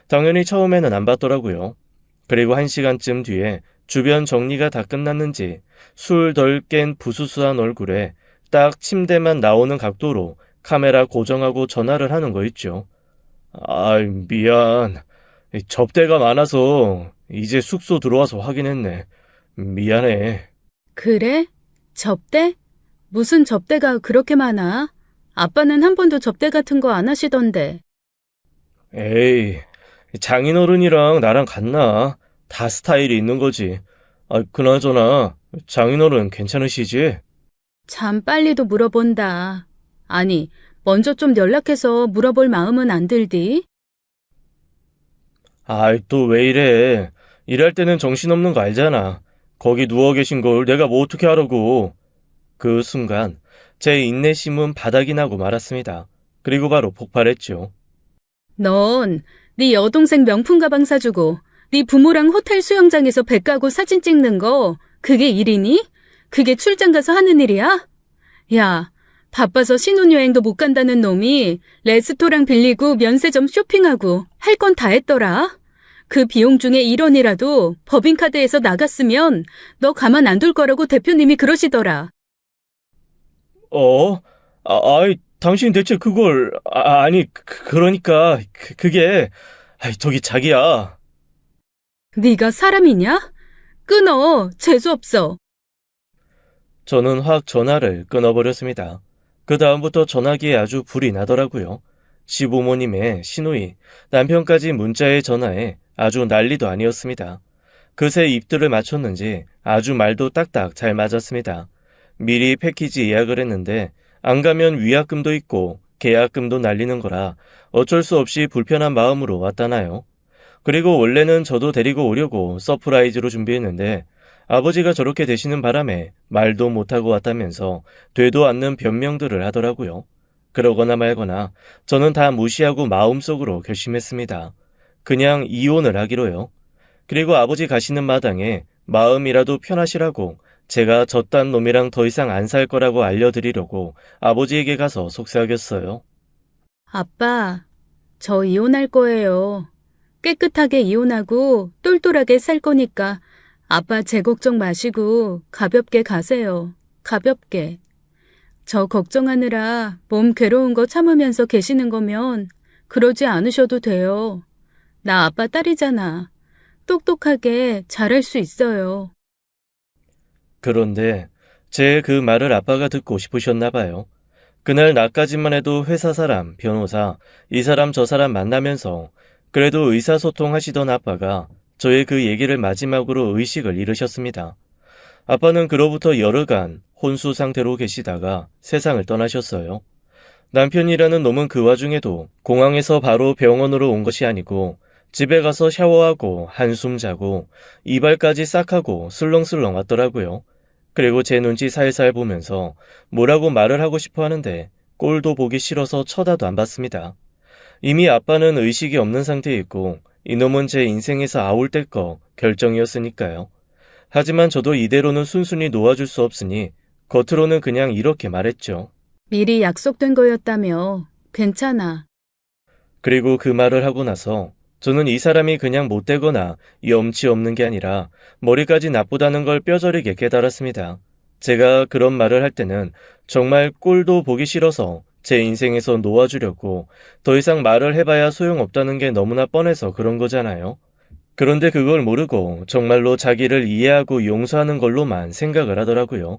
당연히 처음에는 안 받더라고요. 그리고 1시간쯤 뒤에 주변 정리가 다 끝났는지 술 덜 깬 부수수한 얼굴에 딱 침대만 나오는 각도로 카메라 고정하고 전화를 하는 거 있죠. 미안. 접대가 많아서 이제 숙소 들어와서 확인했네. 미안해. 그래? 접대? 무슨 접대가 그렇게 많아? 아빠는 한 번도 접대 같은 거 안 하시던데. 에이, 장인어른이랑 나랑 같나? 다 스타일이 있는 거지. 그나저나 장인어른 괜찮으시지? 참 빨리도 물어본다. 아니, 먼저 좀 연락해서 물어볼 마음은 안 들디? 또 왜 이래. 일할 때는 정신없는 거 알잖아. 거기 누워 계신 걸 내가 뭐 어떻게 하라고. 그 순간 제 인내심은 바닥이 나고 말았습니다. 그리고 바로 폭발했죠. 넌 네 여동생 명품 가방 사주고 네 부모랑 호텔 수영장에서 배 까고 사진 찍는 거 그게 일이니? 그게 출장 가서 하는 일이야? 야, 바빠서 신혼여행도 못 간다는 놈이 레스토랑 빌리고 면세점 쇼핑하고 할 건 다 했더라. 그 비용 중에 1원이라도 법인카드에서 나갔으면 너 가만 안 둘 거라고 대표님이 그러시더라. 어? 아이, 당신 대체 그걸, 아니, 그러니까, 그게, 저기 자기야. 네가 사람이냐? 끊어. 재수없어. 저는 확 전화를 끊어버렸습니다. 그 다음부터 전화기에 아주 불이 나더라고요. 시부모님의 시누이, 남편까지 문자에 전화에 아주 난리도 아니었습니다. 그새 입들을 맞췄는지 아주 말도 딱딱 잘 맞았습니다. 미리 패키지 예약을 했는데 안 가면 위약금도 있고 계약금도 날리는 거라 어쩔 수 없이 불편한 마음으로 왔다나요. 그리고 원래는 저도 데리고 오려고 서프라이즈로 준비했는데 아버지가 저렇게 되시는 바람에 말도 못하고 왔다면서 되도 않는 변명들을 하더라고요. 그러거나 말거나 저는 다 무시하고 마음속으로 결심했습니다. 그냥 이혼을 하기로요. 그리고 아버지 가시는 마당에 마음이라도 편하시라고 제가 저딴 놈이랑 더 이상 안 살 거라고 알려드리려고 아버지에게 가서 속삭였어요. 아빠, 저 이혼할 거예요. 깨끗하게 이혼하고 똘똘하게 살 거니까 아빠 제 걱정 마시고 가볍게 가세요. 가볍게. 저 걱정하느라 몸 괴로운 거 참으면서 계시는 거면 그러지 않으셔도 돼요. 나 아빠 딸이잖아. 똑똑하게 잘할 수 있어요. 그런데 제 그 말을 아빠가 듣고 싶으셨나 봐요. 그날 낮까지만 해도 회사 사람, 변호사, 이 사람 저 사람 만나면서 그래도 의사소통 하시던 아빠가 저의 그 얘기를 마지막으로 의식을 잃으셨습니다. 아빠는 그로부터 열흘간 혼수 상태로 계시다가 세상을 떠나셨어요. 남편이라는 놈은 그 와중에도 공항에서 바로 병원으로 온 것이 아니고 집에 가서 샤워하고 한숨 자고 이발까지 싹 하고 술렁술렁 왔더라고요. 그리고 제 눈치 살살 보면서 뭐라고 말을 하고 싶어 하는데 꼴도 보기 싫어서 쳐다도 안 봤습니다. 이미 아빠는 의식이 없는 상태에 있고 이놈은 제 인생에서 아웃될 거 결정이었으니까요. 하지만 저도 이대로는 순순히 놓아줄 수 없으니 겉으로는 그냥 이렇게 말했죠. 미리 약속된 거였다며. 괜찮아. 그리고 그 말을 하고 나서 저는 이 사람이 그냥 못되거나 염치 없는 게 아니라 머리까지 나쁘다는 걸 뼈저리게 깨달았습니다. 제가 그런 말을 할 때는 정말 꼴도 보기 싫어서 제 인생에서 놓아주려고 더 이상 말을 해봐야 소용없다는 게 너무나 뻔해서 그런 거잖아요. 그런데 그걸 모르고 정말로 자기를 이해하고 용서하는 걸로만 생각을 하더라고요.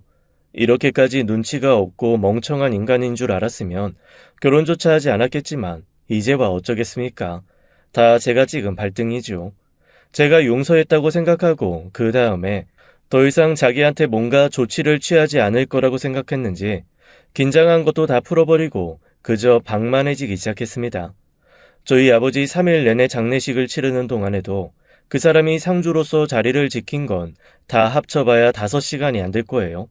이렇게까지 눈치가 없고 멍청한 인간인 줄 알았으면 결혼조차 하지 않았겠지만 이제와 어쩌겠습니까? 다 제가 찍은 발등이죠. 제가 용서했다고 생각하고 그 다음에 더 이상 자기한테 뭔가 조치를 취하지 않을 거라고 생각했는지 긴장한 것도 다 풀어버리고 그저 방만해지기 시작했습니다. 저희 아버지 3일 내내 장례식을 치르는 동안에도 그 사람이 상주로서 자리를 지킨 건 다 합쳐봐야 5시간이 안 될 거예요.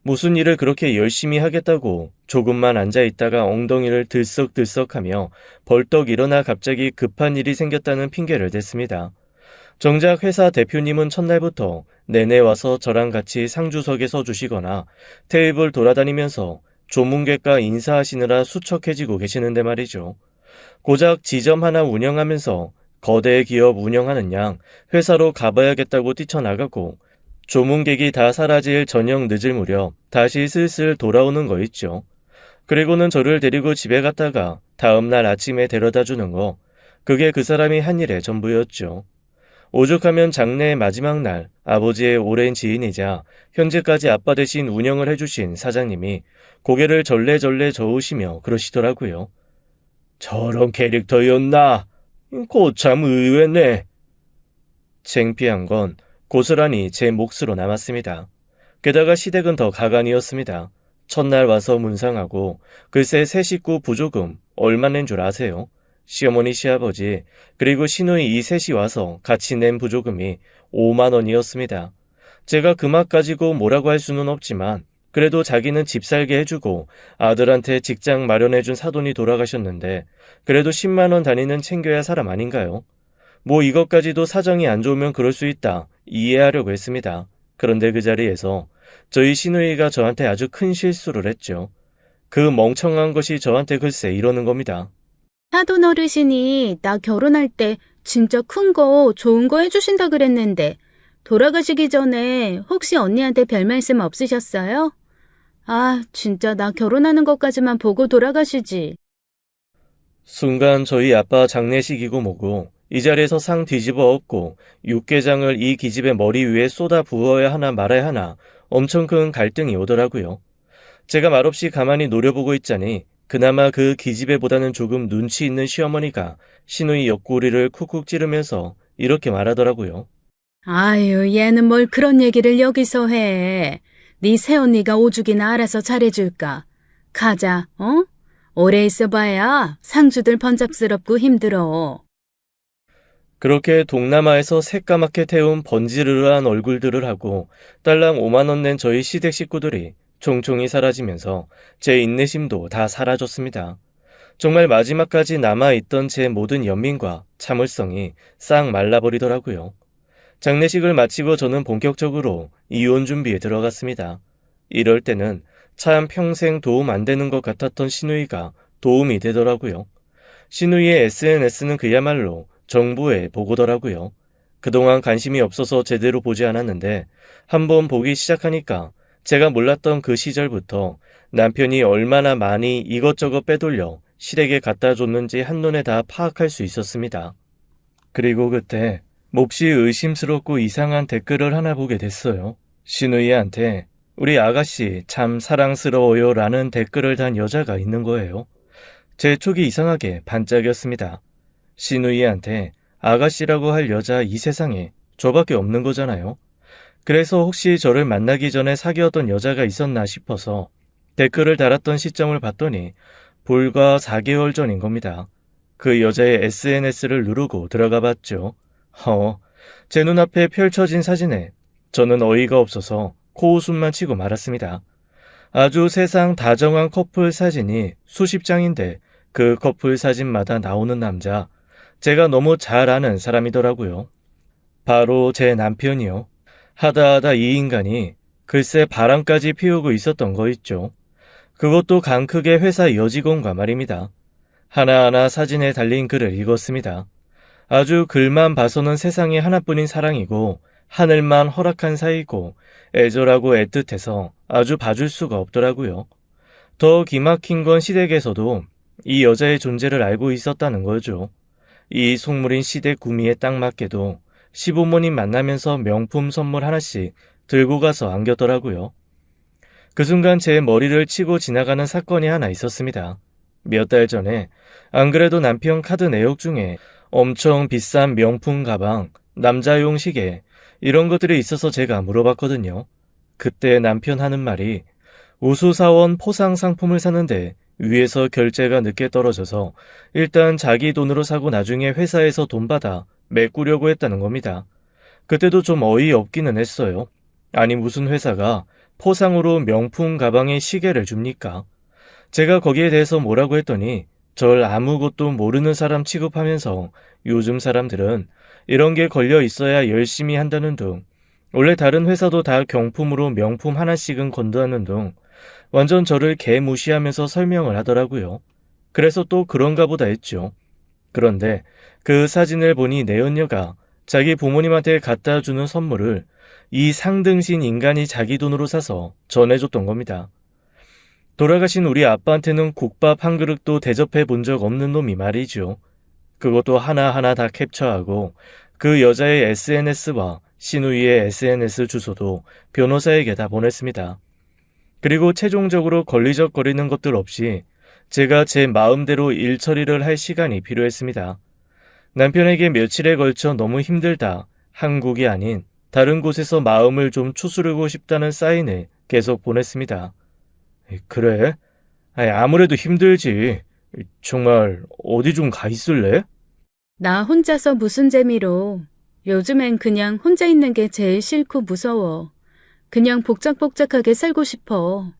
무슨 일을 그렇게 열심히 하겠다고 조금만 앉아있다가 엉덩이를 들썩들썩하며 벌떡 일어나 갑자기 급한 일이 생겼다는 핑계를 댔습니다. 정작 회사 대표님은 첫날부터 내내 와서 저랑 같이 상주석에 서주시거나 테이블 돌아다니면서 조문객과 인사하시느라 수척해지고 계시는데 말이죠. 고작 지점 하나 운영하면서 거대 기업 운영하는 양 회사로 가봐야겠다고 뛰쳐나가고 조문객이 다 사라질 저녁 늦을 무렵 다시 슬슬 돌아오는 거 있죠. 그리고는 저를 데리고 집에 갔다가 다음날 아침에 데려다 주는 거, 그게 그 사람이 한 일의 전부였죠. 오죽하면 장래의 마지막 날 아버지의 오랜 지인이자 현재까지 아빠 대신 운영을 해주신 사장님이 고개를 절레절레 저으시며 그러시더라고요. 저런 캐릭터였나? 고참 의외네. 창피한 건 고스란히 제 몫으로 남았습니다. 게다가 시댁은 더 가관이었습니다. 첫날 와서 문상하고 글쎄 새 식구 부조금 얼마 낸 줄 아세요? 시어머니 시아버지 그리고 시누이 이 셋이 와서 같이 낸 부조금이 5만 원이었습니다. 제가 그 맛 가지고 뭐라고 할 수는 없지만 그래도 자기는 집 살게 해주고 아들한테 직장 마련해준 사돈이 돌아가셨는데 그래도 10만 원 단위는 챙겨야 사람 아닌가요? 뭐 이것까지도 사정이 안 좋으면 그럴 수 있다 이해하려고 했습니다. 그런데 그 자리에서 저희 시누이가 저한테 아주 큰 실수를 했죠. 그 멍청한 것이 저한테 글쎄 이러는 겁니다. 사돈 어르신이 나 결혼할 때 진짜 큰 거, 좋은 거 해주신다 그랬는데, 돌아가시기 전에 혹시 언니한테 별 말씀 없으셨어요? 아, 진짜 나 결혼하는 것까지만 보고 돌아가시지. 순간 저희 아빠 장례식이고 뭐고 이 자리에서 상 뒤집어 엎고 육개장을 이 기집애 머리 위에 쏟아 부어야 하나 말아야 하나 엄청 큰 갈등이 오더라고요. 제가 말없이 가만히 노려보고 있자니 그나마 그 기집애보다는 조금 눈치 있는 시어머니가 시누이 옆구리를 쿡쿡 찌르면서 이렇게 말하더라고요. 아유, 얘는 뭘 그런 얘기를 여기서 해. 네 새언니가 오죽이나 알아서 잘해줄까. 가자, 어? 오래 있어봐야 상주들 번잡스럽고 힘들어. 그렇게 동남아에서 새까맣게 태운 번지르르한 얼굴들을 하고 딸랑 5만 원 낸 저희 시댁 식구들이 총총히 사라지면서 제 인내심도 다 사라졌습니다. 정말 마지막까지 남아있던 제 모든 연민과 참을성이 싹 말라버리더라고요. 장례식을 마치고 저는 본격적으로 이혼 준비에 들어갔습니다. 이럴 때는 참 평생 도움 안 되는 것 같았던 시누이가 도움이 되더라고요. 시누이의 SNS는 그야말로 정부의 보고더라고요. 그동안 관심이 없어서 제대로 보지 않았는데 한번 보기 시작하니까 제가 몰랐던 그 시절부터 남편이 얼마나 많이 이것저것 빼돌려 시댁에 갖다 줬는지 한눈에 다 파악할 수 있었습니다. 그리고 그때 몹시 의심스럽고 이상한 댓글을 하나 보게 됐어요. 시누이한테 우리 아가씨 참 사랑스러워요 라는 댓글을 단 여자가 있는 거예요. 제 촉이 이상하게 반짝였습니다. 시누이한테 아가씨라고 할 여자 이 세상에 저밖에 없는 거잖아요. 그래서 혹시 저를 만나기 전에 사귀었던 여자가 있었나 싶어서 댓글을 달았던 시점을 봤더니 불과 4개월 전인 겁니다. 그 여자의 SNS를 누르고 들어가 봤죠. 제 눈앞에 펼쳐진 사진에 저는 어이가 없어서 코웃음만 치고 말았습니다. 아주 세상 다정한 커플 사진이 수십 장인데 그 커플 사진마다 나오는 남자, 제가 너무 잘 아는 사람이더라고요. 바로 제 남편이요. 하다하다 이 인간이 글쎄 바람까지 피우고 있었던 거 있죠. 그것도 강 크게 회사 여직원과 말입니다. 하나하나 사진에 달린 글을 읽었습니다. 아주 글만 봐서는 세상에 하나뿐인 사랑이고 하늘만 허락한 사이고 애절하고 애틋해서 아주 봐줄 수가 없더라고요. 더 기막힌 건 시댁에서도 이 여자의 존재를 알고 있었다는 거죠. 이 속물인 시댁 구미에 딱 맞게도 시부모님 만나면서 명품 선물 하나씩 들고 가서 안겼더라고요. 그 순간 제 머리를 치고 지나가는 사건이 하나 있었습니다. 몇 달 전에 안 그래도 남편 카드 내역 중에 엄청 비싼 명품 가방, 남자용 시계 이런 것들이 있어서 제가 물어봤거든요. 그때 남편 하는 말이 우수사원 포상 상품을 사는데 위에서 결제가 늦게 떨어져서 일단 자기 돈으로 사고 나중에 회사에서 돈 받아 메꾸려고 했다는 겁니다. 그때도 좀 어이없기는 했어요. 아니 무슨 회사가 포상으로 명품 가방에 시계를 줍니까? 제가 거기에 대해서 뭐라고 했더니 절 아무것도 모르는 사람 취급하면서 요즘 사람들은 이런 게 걸려 있어야 열심히 한다는 둥, 원래 다른 회사도 다 경품으로 명품 하나씩은 건드하는 둥, 완전 저를 개무시하면서 설명을 하더라고요. 그래서 또 그런가 보다 했죠. 그런데 그 사진을 보니 내연녀가 자기 부모님한테 갖다 주는 선물을 이 상등신 인간이 자기 돈으로 사서 전해줬던 겁니다. 돌아가신 우리 아빠한테는 국밥 한 그릇도 대접해 본 적 없는 놈이 말이죠. 그것도 하나하나 다 캡처하고 그 여자의 SNS와 시누이의 SNS 주소도 변호사에게 다 보냈습니다. 그리고 최종적으로 걸리적거리는 것들 없이 제가 제 마음대로 일 처리를 할 시간이 필요했습니다. 남편에게 며칠에 걸쳐 너무 힘들다, 한국이 아닌 다른 곳에서 마음을 좀 추스르고 싶다는 사인을 계속 보냈습니다. 그래? 아무래도 힘들지. 정말 어디 좀 가 있을래? 나 혼자서 무슨 재미로. 요즘엔 그냥 혼자 있는 게 제일 싫고 무서워. 그냥 복작복작하게 살고 싶어.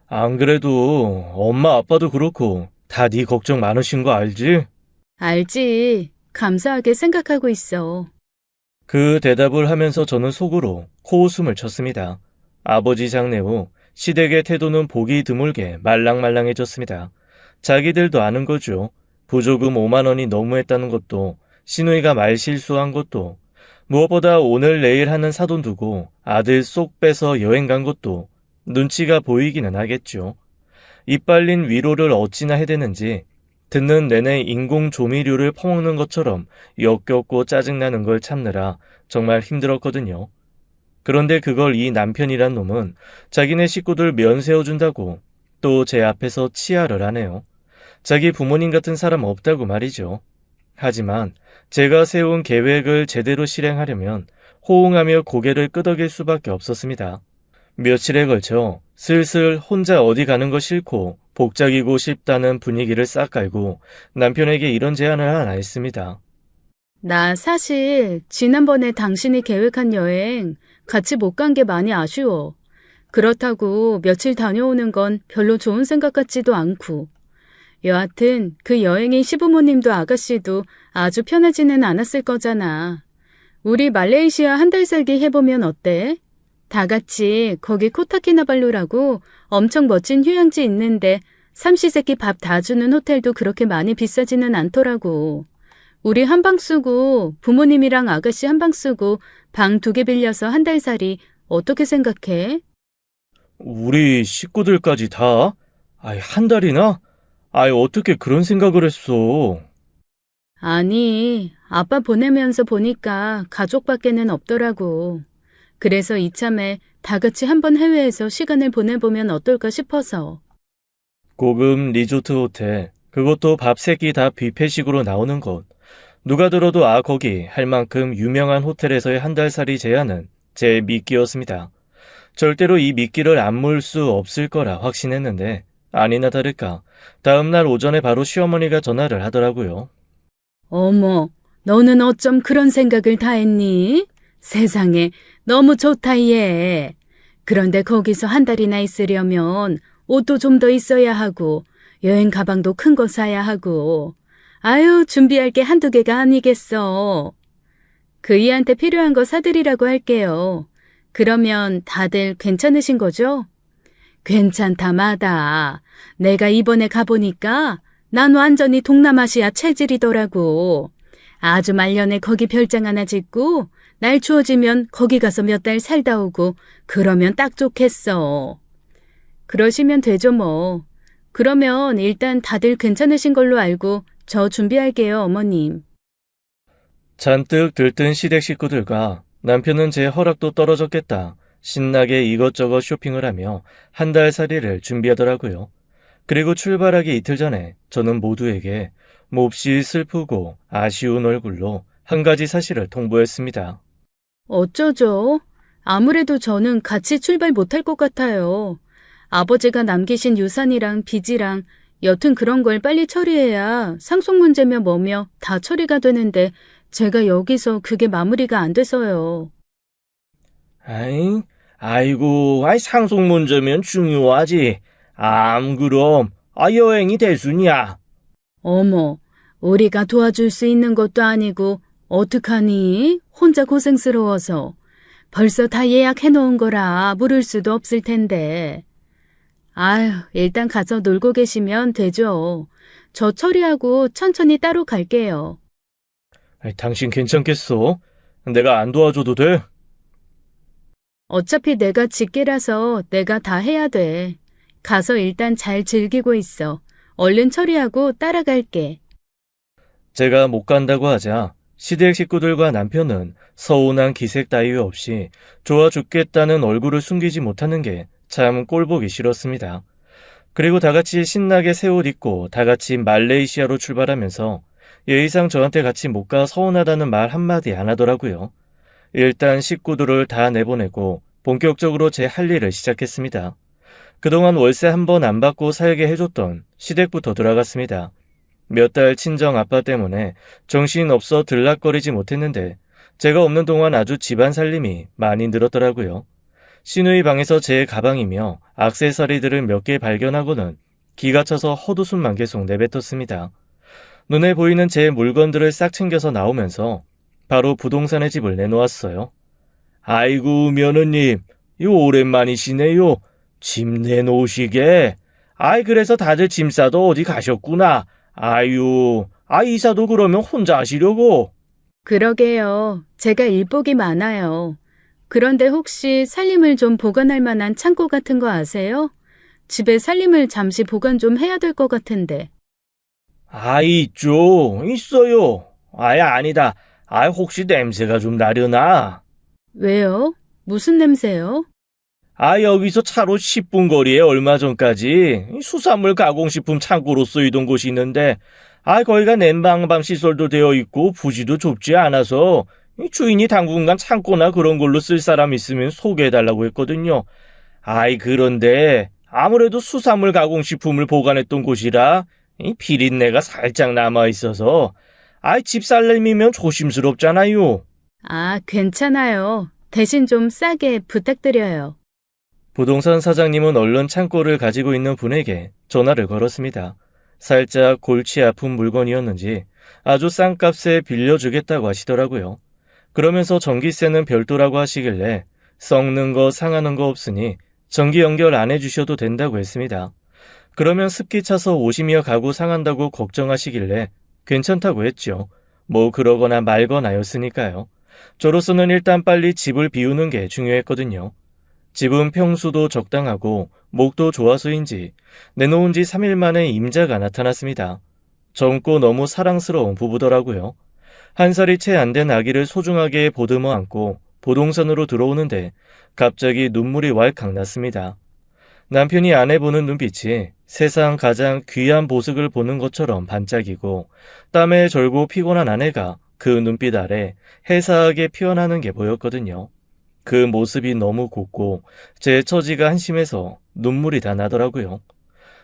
안 그래도 엄마 아빠도 그렇고 다 네 걱정 많으신 거 알지? 알지. 감사하게 생각하고 있어. 그 대답을 하면서 저는 속으로 코웃음을 쳤습니다. 아버지 장례 후 시댁의 태도는 보기 드물게 말랑말랑해졌습니다. 자기들도 아는 거죠. 부조금 5만 원이 너무했다는 것도 시누이가 말 실수한 것도, 무엇보다 오늘 내일 하는 사돈 두고 아들 쏙 빼서 여행 간 것도 눈치가 보이기는 하겠죠. 이빨린 위로를 어찌나 해대는지 듣는 내내 인공 조미료를 퍼먹는 것처럼 역겹고 짜증나는 걸 참느라 정말 힘들었거든요. 그런데 그걸 이 남편이란 놈은 자기네 식구들 면 세워준다고 또 제 앞에서 치하를 하네요. 자기 부모님 같은 사람 없다고 말이죠. 하지만 제가 세운 계획을 제대로 실행하려면 호응하며 고개를 끄덕일 수밖에 없었습니다. 며칠에 걸쳐 슬슬 혼자 어디 가는 거 싫고 복작이고 싶다는 분위기를 싹 깔고 남편에게 이런 제안을 하나 했습니다. 나 사실 지난번에 당신이 계획한 여행 같이 못 간 게 많이 아쉬워. 그렇다고 며칠 다녀오는 건 별로 좋은 생각 같지도 않고. 여하튼 그 여행인 시부모님도 아가씨도 아주 편하지는 않았을 거잖아. 우리 말레이시아 한 달 살기 해보면 어때? 다 같이 거기 코타키나발루라고 엄청 멋진 휴양지 있는데 삼시세끼 밥 다 주는 호텔도 그렇게 많이 비싸지는 않더라고. 우리 한 방 쓰고 부모님이랑 아가씨 한 방 쓰고 방 2개 빌려서 한 달 살이 어떻게 생각해? 우리 식구들까지 다? 한 달이나? 어떻게 그런 생각을 했어? 아니, 아빠 보내면서 보니까 가족밖에는 없더라고. 그래서 이참에 다 같이 한번 해외에서 시간을 보내보면 어떨까 싶어서. 고급 리조트 호텔, 그것도 밥 3끼 다 뷔페식으로 나오는 곳. 누가 들어도 거기 할 만큼 유명한 호텔에서의 한 달 살이 제안은 제 미끼였습니다. 절대로 이 미끼를 안 물 수 없을 거라 확신했는데 아니나 다를까 다음날 오전에 바로 시어머니가 전화를 하더라고요. 어머, 너는 어쩜 그런 생각을 다 했니? 세상에, 너무 좋다, 얘. 그런데 거기서 한 달이나 있으려면 옷도 좀 더 있어야 하고, 여행 가방도 큰 거 사야 하고, 아유, 준비할 게 한두 개가 아니겠어. 그이한테 필요한 거 사드리라고 할게요. 그러면 다들 괜찮으신 거죠? 괜찮다, 마다. 내가 이번에 가보니까 난 완전히 동남아시아 체질이더라고. 아주 말년에 거기 별장 하나 짓고 날 추워지면 거기 가서 몇 달 살다 오고 그러면 딱 좋겠어. 그러시면 되죠 뭐. 그러면 일단 다들 괜찮으신 걸로 알고 저 준비할게요, 어머님. 잔뜩 들뜬 시댁 식구들과 남편은 제 허락도 떨어졌겠다. 신나게 이것저것 쇼핑을 하며 한 달 살이를 준비하더라고요. 그리고 출발하기 이틀 전에 저는 모두에게 몹시 슬프고 아쉬운 얼굴로 한 가지 사실을 통보했습니다. 어쩌죠? 아무래도 저는 같이 출발 못할 것 같아요. 아버지가 남기신 유산이랑 빚이랑 여튼 그런 걸 빨리 처리해야 상속 문제며 뭐며 다 처리가 되는데 제가 여기서 그게 마무리가 안 돼서요. 아이고, 상속 문제면 중요하지. 그럼, 여행이 대순이야. 어머, 우리가 도와줄 수 있는 것도 아니고 어떡하니? 혼자 고생스러워서. 벌써 다 예약해 놓은 거라 물을 수도 없을 텐데. 아휴, 일단 가서 놀고 계시면 되죠. 저 처리하고 천천히 따로 갈게요. 당신 괜찮겠어? 내가 안 도와줘도 돼? 어차피 내가 직계라서 내가 다 해야 돼. 가서 일단 잘 즐기고 있어. 얼른 처리하고 따라갈게. 제가 못 간다고 하자 시댁 식구들과 남편은 서운한 기색 따위 없이 좋아 죽겠다는 얼굴을 숨기지 못하는 게 참 꼴보기 싫었습니다. 그리고 다 같이 신나게 새 옷 입고 다 같이 말레이시아로 출발하면서 예의상 저한테 같이 못 가 서운하다는 말 한마디 안 하더라고요. 일단 식구들을 다 내보내고 본격적으로 제 할 일을 시작했습니다. 그동안 월세 한 번 안 받고 살게 해줬던 시댁부터 돌아갔습니다. 몇 달 친정 아빠 때문에 정신없어 들락거리지 못했는데 제가 없는 동안 아주 집안 살림이 많이 늘었더라고요. 시누이 방에서 제 가방이며 액세서리들을 몇 개 발견하고는 기가 차서 헛웃음만 계속 내뱉었습니다. 눈에 보이는 제 물건들을 싹 챙겨서 나오면서 바로 부동산의 집을 내놓았어요. 아이고 며느님, 오랜만이시네요. 짐 내놓으시게. 그래서 다들 짐 싸도 어디 가셨구나. 이사도 그러면 혼자 하시려고. 그러게요. 제가 일복이 많아요. 그런데 혹시 살림을 좀 보관할 만한 창고 같은 거 아세요? 집에 살림을 잠시 보관 좀 해야 될 것 같은데. 있죠. 있어요. 아니다. 혹시 냄새가 좀 나려나? 왜요? 무슨 냄새요? 여기서 차로 10분 거리에 얼마 전까지 이 수산물 가공식품 창고로 쓰이던 곳이 있는데, 거기가 냉방방 시설도 되어 있고 부지도 좁지 않아서 이 주인이 당분간 창고나 그런 걸로 쓸 사람 있으면 소개해달라고 했거든요. 그런데 아무래도 수산물 가공식품을 보관했던 곳이라 이 비린내가 살짝 남아있어서, 집살림이면 조심스럽잖아요. 괜찮아요. 대신 좀 싸게 부탁드려요. 부동산 사장님은 얼른 창고를 가지고 있는 분에게 전화를 걸었습니다. 살짝 골치 아픈 물건이었는지 아주 싼 값에 빌려주겠다고 하시더라고요. 그러면서 전기세는 별도라고 하시길래 썩는 거 상하는 거 없으니 전기 연결 안 해주셔도 된다고 했습니다. 그러면 습기 차서 오시며 가구 상한다고 걱정하시길래 괜찮다고 했죠. 뭐 그러거나 말거나였으니까요. 저로서는 일단 빨리 집을 비우는 게 중요했거든요. 집은 평수도 적당하고 목도 좋아서인지 내놓은 지 3일 만에 임자가 나타났습니다. 젊고 너무 사랑스러운 부부더라고요. 1살이 채 안 된 아기를 소중하게 보듬어 안고 부동산으로 들어오는데 갑자기 눈물이 왈칵 났습니다. 남편이 아내 보는 눈빛이 세상 가장 귀한 보석을 보는 것처럼 반짝이고 땀에 절고 피곤한 아내가 그 눈빛 아래 해사하게 피어나는 게 보였거든요. 그 모습이 너무 곱고 제 처지가 한심해서 눈물이 다 나더라고요.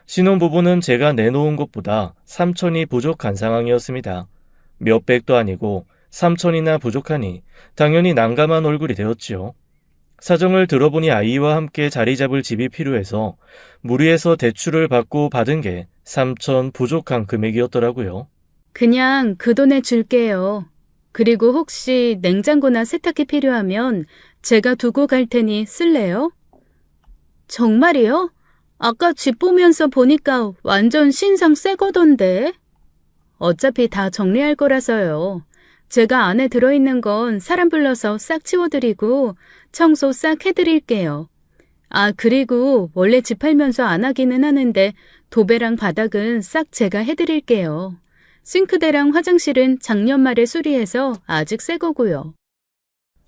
신혼부부는 제가 내놓은 것보다 3천이 부족한 상황이었습니다. 몇백도 아니고 3천이나 부족하니 당연히 난감한 얼굴이 되었지요. 사정을 들어보니 아이와 함께 자리 잡을 집이 필요해서 무리해서 대출을 받고 받은 게 3천 부족한 금액이었더라고요. 그냥 그 돈에 줄게요. 그리고 혹시 냉장고나 세탁기 필요하면 제가 두고 갈 테니 쓸래요? 정말이요? 아까 집 보면서 보니까 완전 신상 새 거던데. 어차피 다 정리할 거라서요. 제가 안에 들어있는 건 사람 불러서 싹 치워드리고 청소 싹 해드릴게요. 그리고 원래 집 팔면서 안 하기는 하는데 도배랑 바닥은 싹 제가 해드릴게요. 싱크대랑 화장실은 작년 말에 수리해서 아직 새 거고요.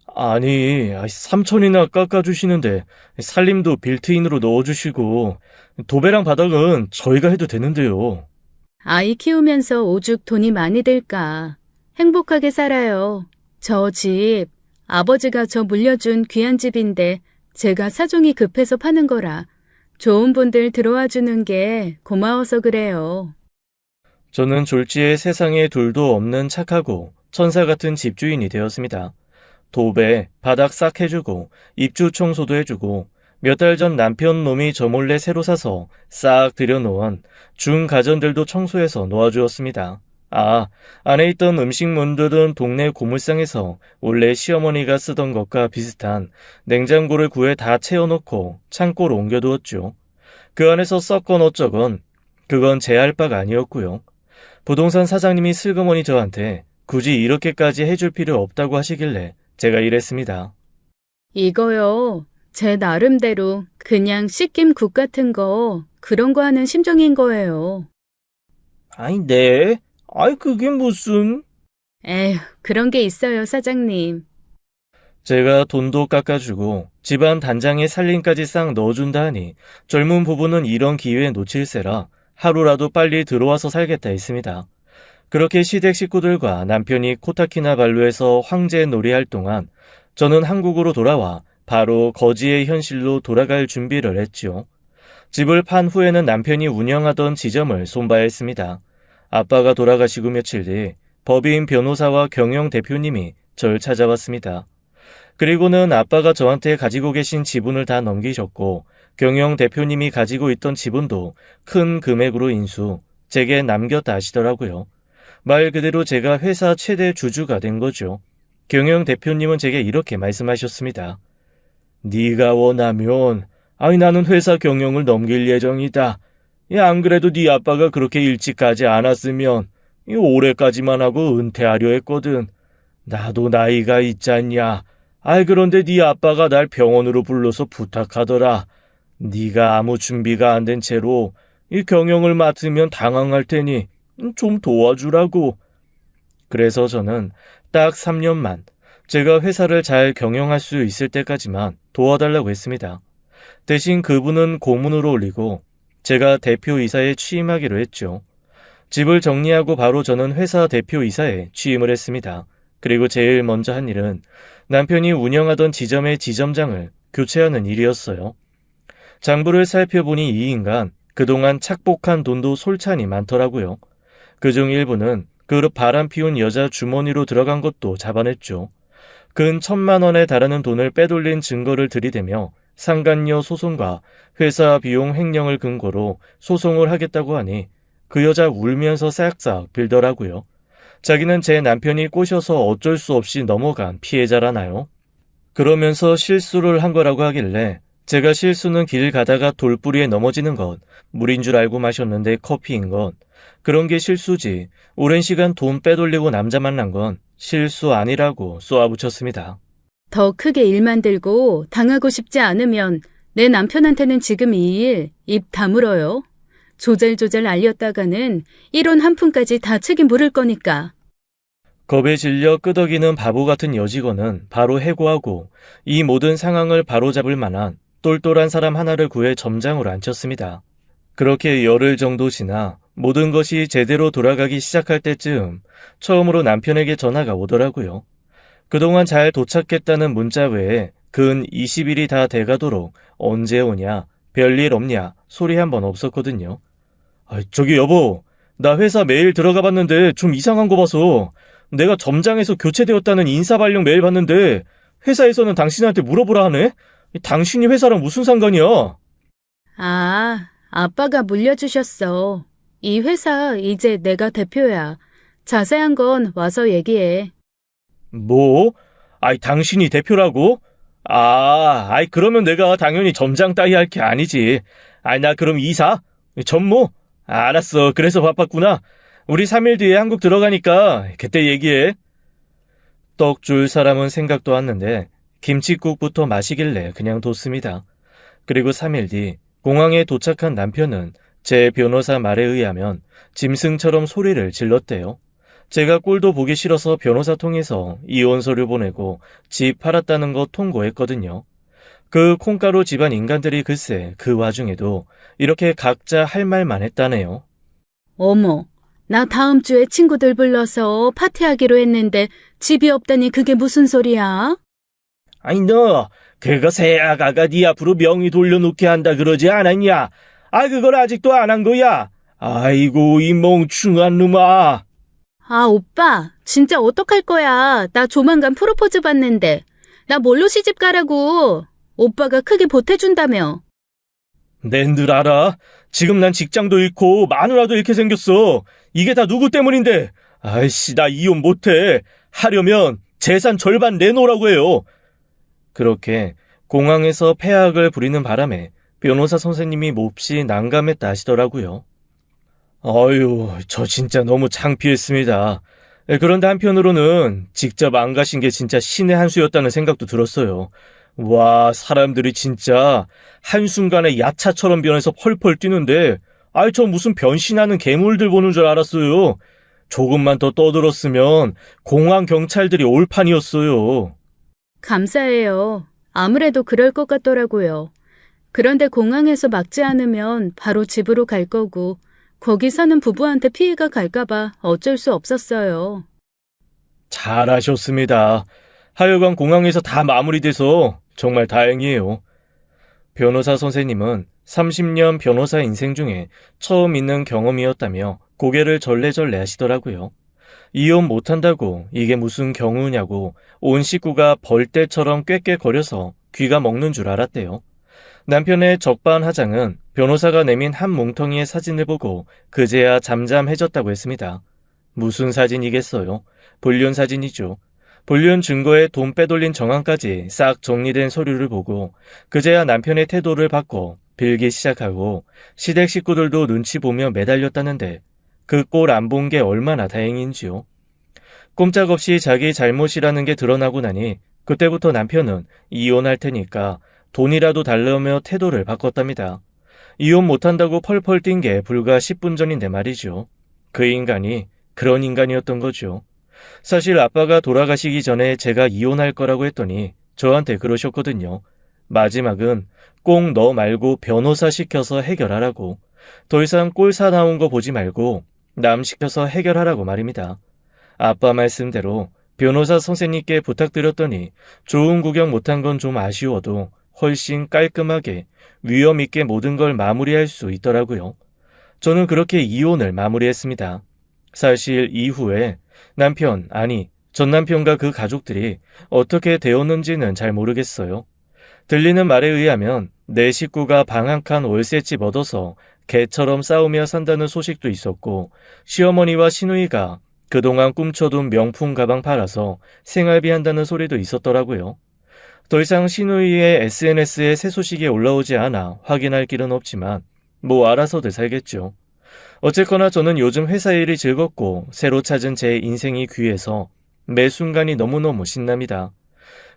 3천이나 깎아주시는데 살림도 빌트인으로 넣어주시고 도배랑 바닥은 저희가 해도 되는데요. 아이 키우면서 오죽 돈이 많이 들까. 행복하게 살아요. 저 집, 아버지가 저 물려준 귀한 집인데 제가 사정이 급해서 파는 거라 좋은 분들 들어와 주는 게 고마워서 그래요. 저는 졸지에 세상에 둘도 없는 착하고 천사 같은 집주인이 되었습니다. 도배, 바닥 싹 해주고 입주 청소도 해주고 몇 달 전 남편 놈이 저 몰래 새로 사서 싹 들여놓은 중가전들도 청소해서 놓아주었습니다. 안에 있던 음식물들은 동네 고물상에서 원래 시어머니가 쓰던 것과 비슷한 냉장고를 구해 다 채워놓고 창고로 옮겨두었죠. 그 안에서 썩건 어쩌건 그건 제 할 바가 아니었고요. 부동산 사장님이 슬그머니 저한테 굳이 이렇게까지 해줄 필요 없다고 하시길래 제가 이랬습니다. 이거요. 제 나름대로 그냥 씻김국 같은 거 그런 거 하는 심정인 거예요. 네. 그게 무슨... 에휴, 그런 게 있어요, 사장님. 제가 돈도 깎아주고 집안 단장에 살림까지 싹 넣어준다 하니 젊은 부부는 이런 기회에 놓칠세라 하루라도 빨리 들어와서 살겠다 했습니다. 그렇게 시댁 식구들과 남편이 코타키나발루에서 황제 놀이할 동안 저는 한국으로 돌아와 바로 거지의 현실로 돌아갈 준비를 했지요. 집을 판 후에는 남편이 운영하던 지점을 손봐야 했습니다. 아빠가 돌아가시고 며칠 뒤 법인 변호사와 경영 대표님이 절 찾아왔습니다. 그리고는 아빠가 저한테 가지고 계신 지분을 다 넘기셨고 경영 대표님이 가지고 있던 지분도 큰 금액으로 인수, 제게 남겼다 하시더라고요. 말 그대로 제가 회사 최대 주주가 된 거죠. 경영 대표님은 제게 이렇게 말씀하셨습니다. 네가 원하면 나는 회사 경영을 넘길 예정이다. 안 그래도 네 아빠가 그렇게 일찍 가지 않았으면 올해까지만 하고 은퇴하려 했거든. 나도 나이가 있잖냐. 아이 그런데 네 아빠가 날 병원으로 불러서 부탁하더라. 네가 아무 준비가 안 된 채로 이 경영을 맡으면 당황할 테니 좀 도와주라고. 그래서 저는 딱 3년만 제가 회사를 잘 경영할 수 있을 때까지만 도와달라고 했습니다. 대신 그분은 고문으로 올리고 제가 대표이사에 취임하기로 했죠. 집을 정리하고 바로 저는 회사 대표이사에 취임을 했습니다. 그리고 제일 먼저 한 일은 남편이 운영하던 지점의 지점장을 교체하는 일이었어요. 장부를 살펴보니 이 인간 그동안 착복한 돈도 솔찬히 많더라고요. 그중 일부는 그룹 바람 피운 여자 주머니로 들어간 것도 잡아냈죠. 근 1,000만 원에 달하는 돈을 빼돌린 증거를 들이대며 상간녀 소송과 회사 비용 횡령을 근거로 소송을 하겠다고 하니 그 여자 울면서 싹싹 빌더라고요. 자기는 제 남편이 꼬셔서 어쩔 수 없이 넘어간 피해자라나요? 그러면서 실수를 한 거라고 하길래 제가 실수는 길 가다가 돌부리에 넘어지는 것, 물인 줄 알고 마셨는데 커피인 것, 그런 게 실수지 오랜 시간 돈 빼돌리고 남자 만난 건 실수 아니라고 쏘아붙였습니다. 더 크게 일 만들고 당하고 싶지 않으면 내 남편한테는 지금 이 일 입 다물어요. 조잘조잘 알렸다가는 1원 한 푼까지 다 책임 물을 거니까. 겁에 질려 끄덕이는 바보 같은 여직원은 바로 해고하고 이 모든 상황을 바로잡을 만한 똘똘한 사람 하나를 구해 점장으로 앉혔습니다. 그렇게 열흘 정도 지나 모든 것이 제대로 돌아가기 시작할 때쯤 처음으로 남편에게 전화가 오더라고요. 그동안 잘 도착했다는 문자 외에 근 20일이 다 돼가도록 언제 오냐, 별일 없냐 소리 한 번 없었거든요. 저기 여보, 나 회사 메일 들어가 봤는데 좀 이상한 거 봐서 내가 점장에서 교체되었다는 인사발령 메일 봤는데 회사에서는 당신한테 물어보라 하네? 당신이 회사랑 무슨 상관이야? 아, 아빠가 물려주셨어. 이 회사 이제 내가 대표야. 자세한 건 와서 얘기해. 뭐? 당신이 대표라고? 그러면 내가 당연히 점장 따위 할 게 아니지. 나 그럼 이사? 전무? 알았어. 그래서 바빴구나. 우리 3일 뒤에 한국 들어가니까 그때 얘기해. 떡 줄 사람은 생각도 왔는데 김칫국부터 마시길래 그냥 뒀습니다. 그리고 3일 뒤 공항에 도착한 남편은 제 변호사 말에 의하면 짐승처럼 소리를 질렀대요. 제가 꼴도 보기 싫어서 변호사 통해서 이혼 서류 보내고 집 팔았다는 거 통보했거든요. 그 콩가루 집안 인간들이 글쎄 그 와중에도 이렇게 각자 할 말만 했다네요. 어머, 나 다음 주에 친구들 불러서 파티하기로 했는데 집이 없다니 그게 무슨 소리야? 너 그거 새아가가 네 앞으로 명의 돌려놓게 한다 그러지 않았냐? 그걸 아직도 안 한 거야? 아이고 이 멍충한 놈아. 아, 오빠, 진짜 어떡할 거야? 나 조만간 프로포즈 받는데. 나 뭘로 시집 가라고? 오빠가 크게 보태준다며. 낸들 알아? 지금 난 직장도 잃고 마누라도 잃게 생겼어. 이게 다 누구 때문인데? 나 이혼 못해. 하려면 재산 절반 내놓으라고 해요. 그렇게 공항에서 폐악을 부리는 바람에 변호사 선생님이 몹시 난감했다 하시더라고요. 저 진짜 너무 창피했습니다. 그런데 한편으로는 직접 안 가신 게 진짜 신의 한 수였다는 생각도 들었어요. 와, 사람들이 진짜 한순간에 야차처럼 변해서 펄펄 뛰는데 저 무슨 변신하는 괴물들 보는 줄 알았어요. 조금만 더 떠들었으면 공항 경찰들이 올 판이었어요. 감사해요. 아무래도 그럴 것 같더라고요. 그런데 공항에서 막지 않으면 바로 집으로 갈 거고 거기 사는 부부한테 피해가 갈까봐 어쩔 수 없었어요. 잘하셨습니다. 하여간 공항에서 다 마무리돼서 정말 다행이에요. 변호사 선생님은 30년 변호사 인생 중에 처음 있는 경험이었다며 고개를 절레절레 하시더라고요. 이혼 못한다고 이게 무슨 경우냐고 온 식구가 벌떼처럼 꾀꾀거려서 귀가 먹는 줄 알았대요. 남편의 적반하장은 변호사가 내민 한 뭉텅이의 사진을 보고 그제야 잠잠해졌다고 했습니다. 무슨 사진이겠어요? 불륜 사진이죠. 불륜 증거에 돈 빼돌린 정황까지 싹 정리된 서류를 보고 그제야 남편의 태도를 바꿔 빌기 시작하고 시댁 식구들도 눈치 보며 매달렸다는데 그 꼴 안 본 게 얼마나 다행인지요. 꼼짝없이 자기 잘못이라는 게 드러나고 나니 그때부터 남편은 이혼할 테니까 돈이라도 달라며 태도를 바꿨답니다. 이혼 못한다고 펄펄 뛴 게 불과 10분 전인데 말이죠. 그 인간이 그런 인간이었던 거죠. 사실 아빠가 돌아가시기 전에 제가 이혼할 거라고 했더니 저한테 그러셨거든요. 마지막은 꼭 너 말고 변호사 시켜서 해결하라고. 더 이상 꼴사 나온 거 보지 말고 남 시켜서 해결하라고 말입니다. 아빠 말씀대로 변호사 선생님께 부탁드렸더니 좋은 구경 못한 건 좀 아쉬워도 훨씬 깔끔하게 위험 있게 모든 걸 마무리할 수 있더라고요. 저는 그렇게 이혼을 마무리했습니다. 사실 이후에 남편, 아니 전 남편과 그 가족들이 어떻게 되었는지는 잘 모르겠어요. 들리는 말에 의하면 내 식구가 방 한 칸 월세집 얻어서 개처럼 싸우며 산다는 소식도 있었고, 시어머니와 시누이가 그동안 꿈쳐둔 명품 가방 팔아서 생활비 한다는 소리도 있었더라고요. 더 이상 시누이의 SNS에 새 소식이 올라오지 않아 확인할 길은 없지만 뭐 알아서들 살겠죠. 어쨌거나 저는 요즘 회사 일이 즐겁고 새로 찾은 제 인생이 귀해서 매 순간이 너무너무 신납니다.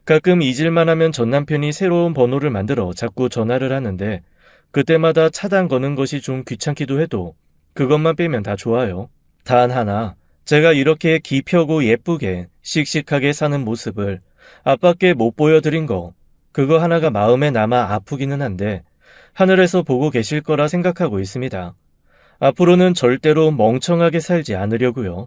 가끔 잊을만 하면 전 남편이 새로운 번호를 만들어 자꾸 전화를 하는데 그때마다 차단 거는 것이 좀 귀찮기도 해도 그것만 빼면 다 좋아요. 단 하나, 제가 이렇게 기펴고 예쁘게 씩씩하게 사는 모습을 아빠께 못 보여드린 거, 그거 하나가 마음에 남아 아프기는 한데 하늘에서 보고 계실 거라 생각하고 있습니다. 앞으로는 절대로 멍청하게 살지 않으려고요.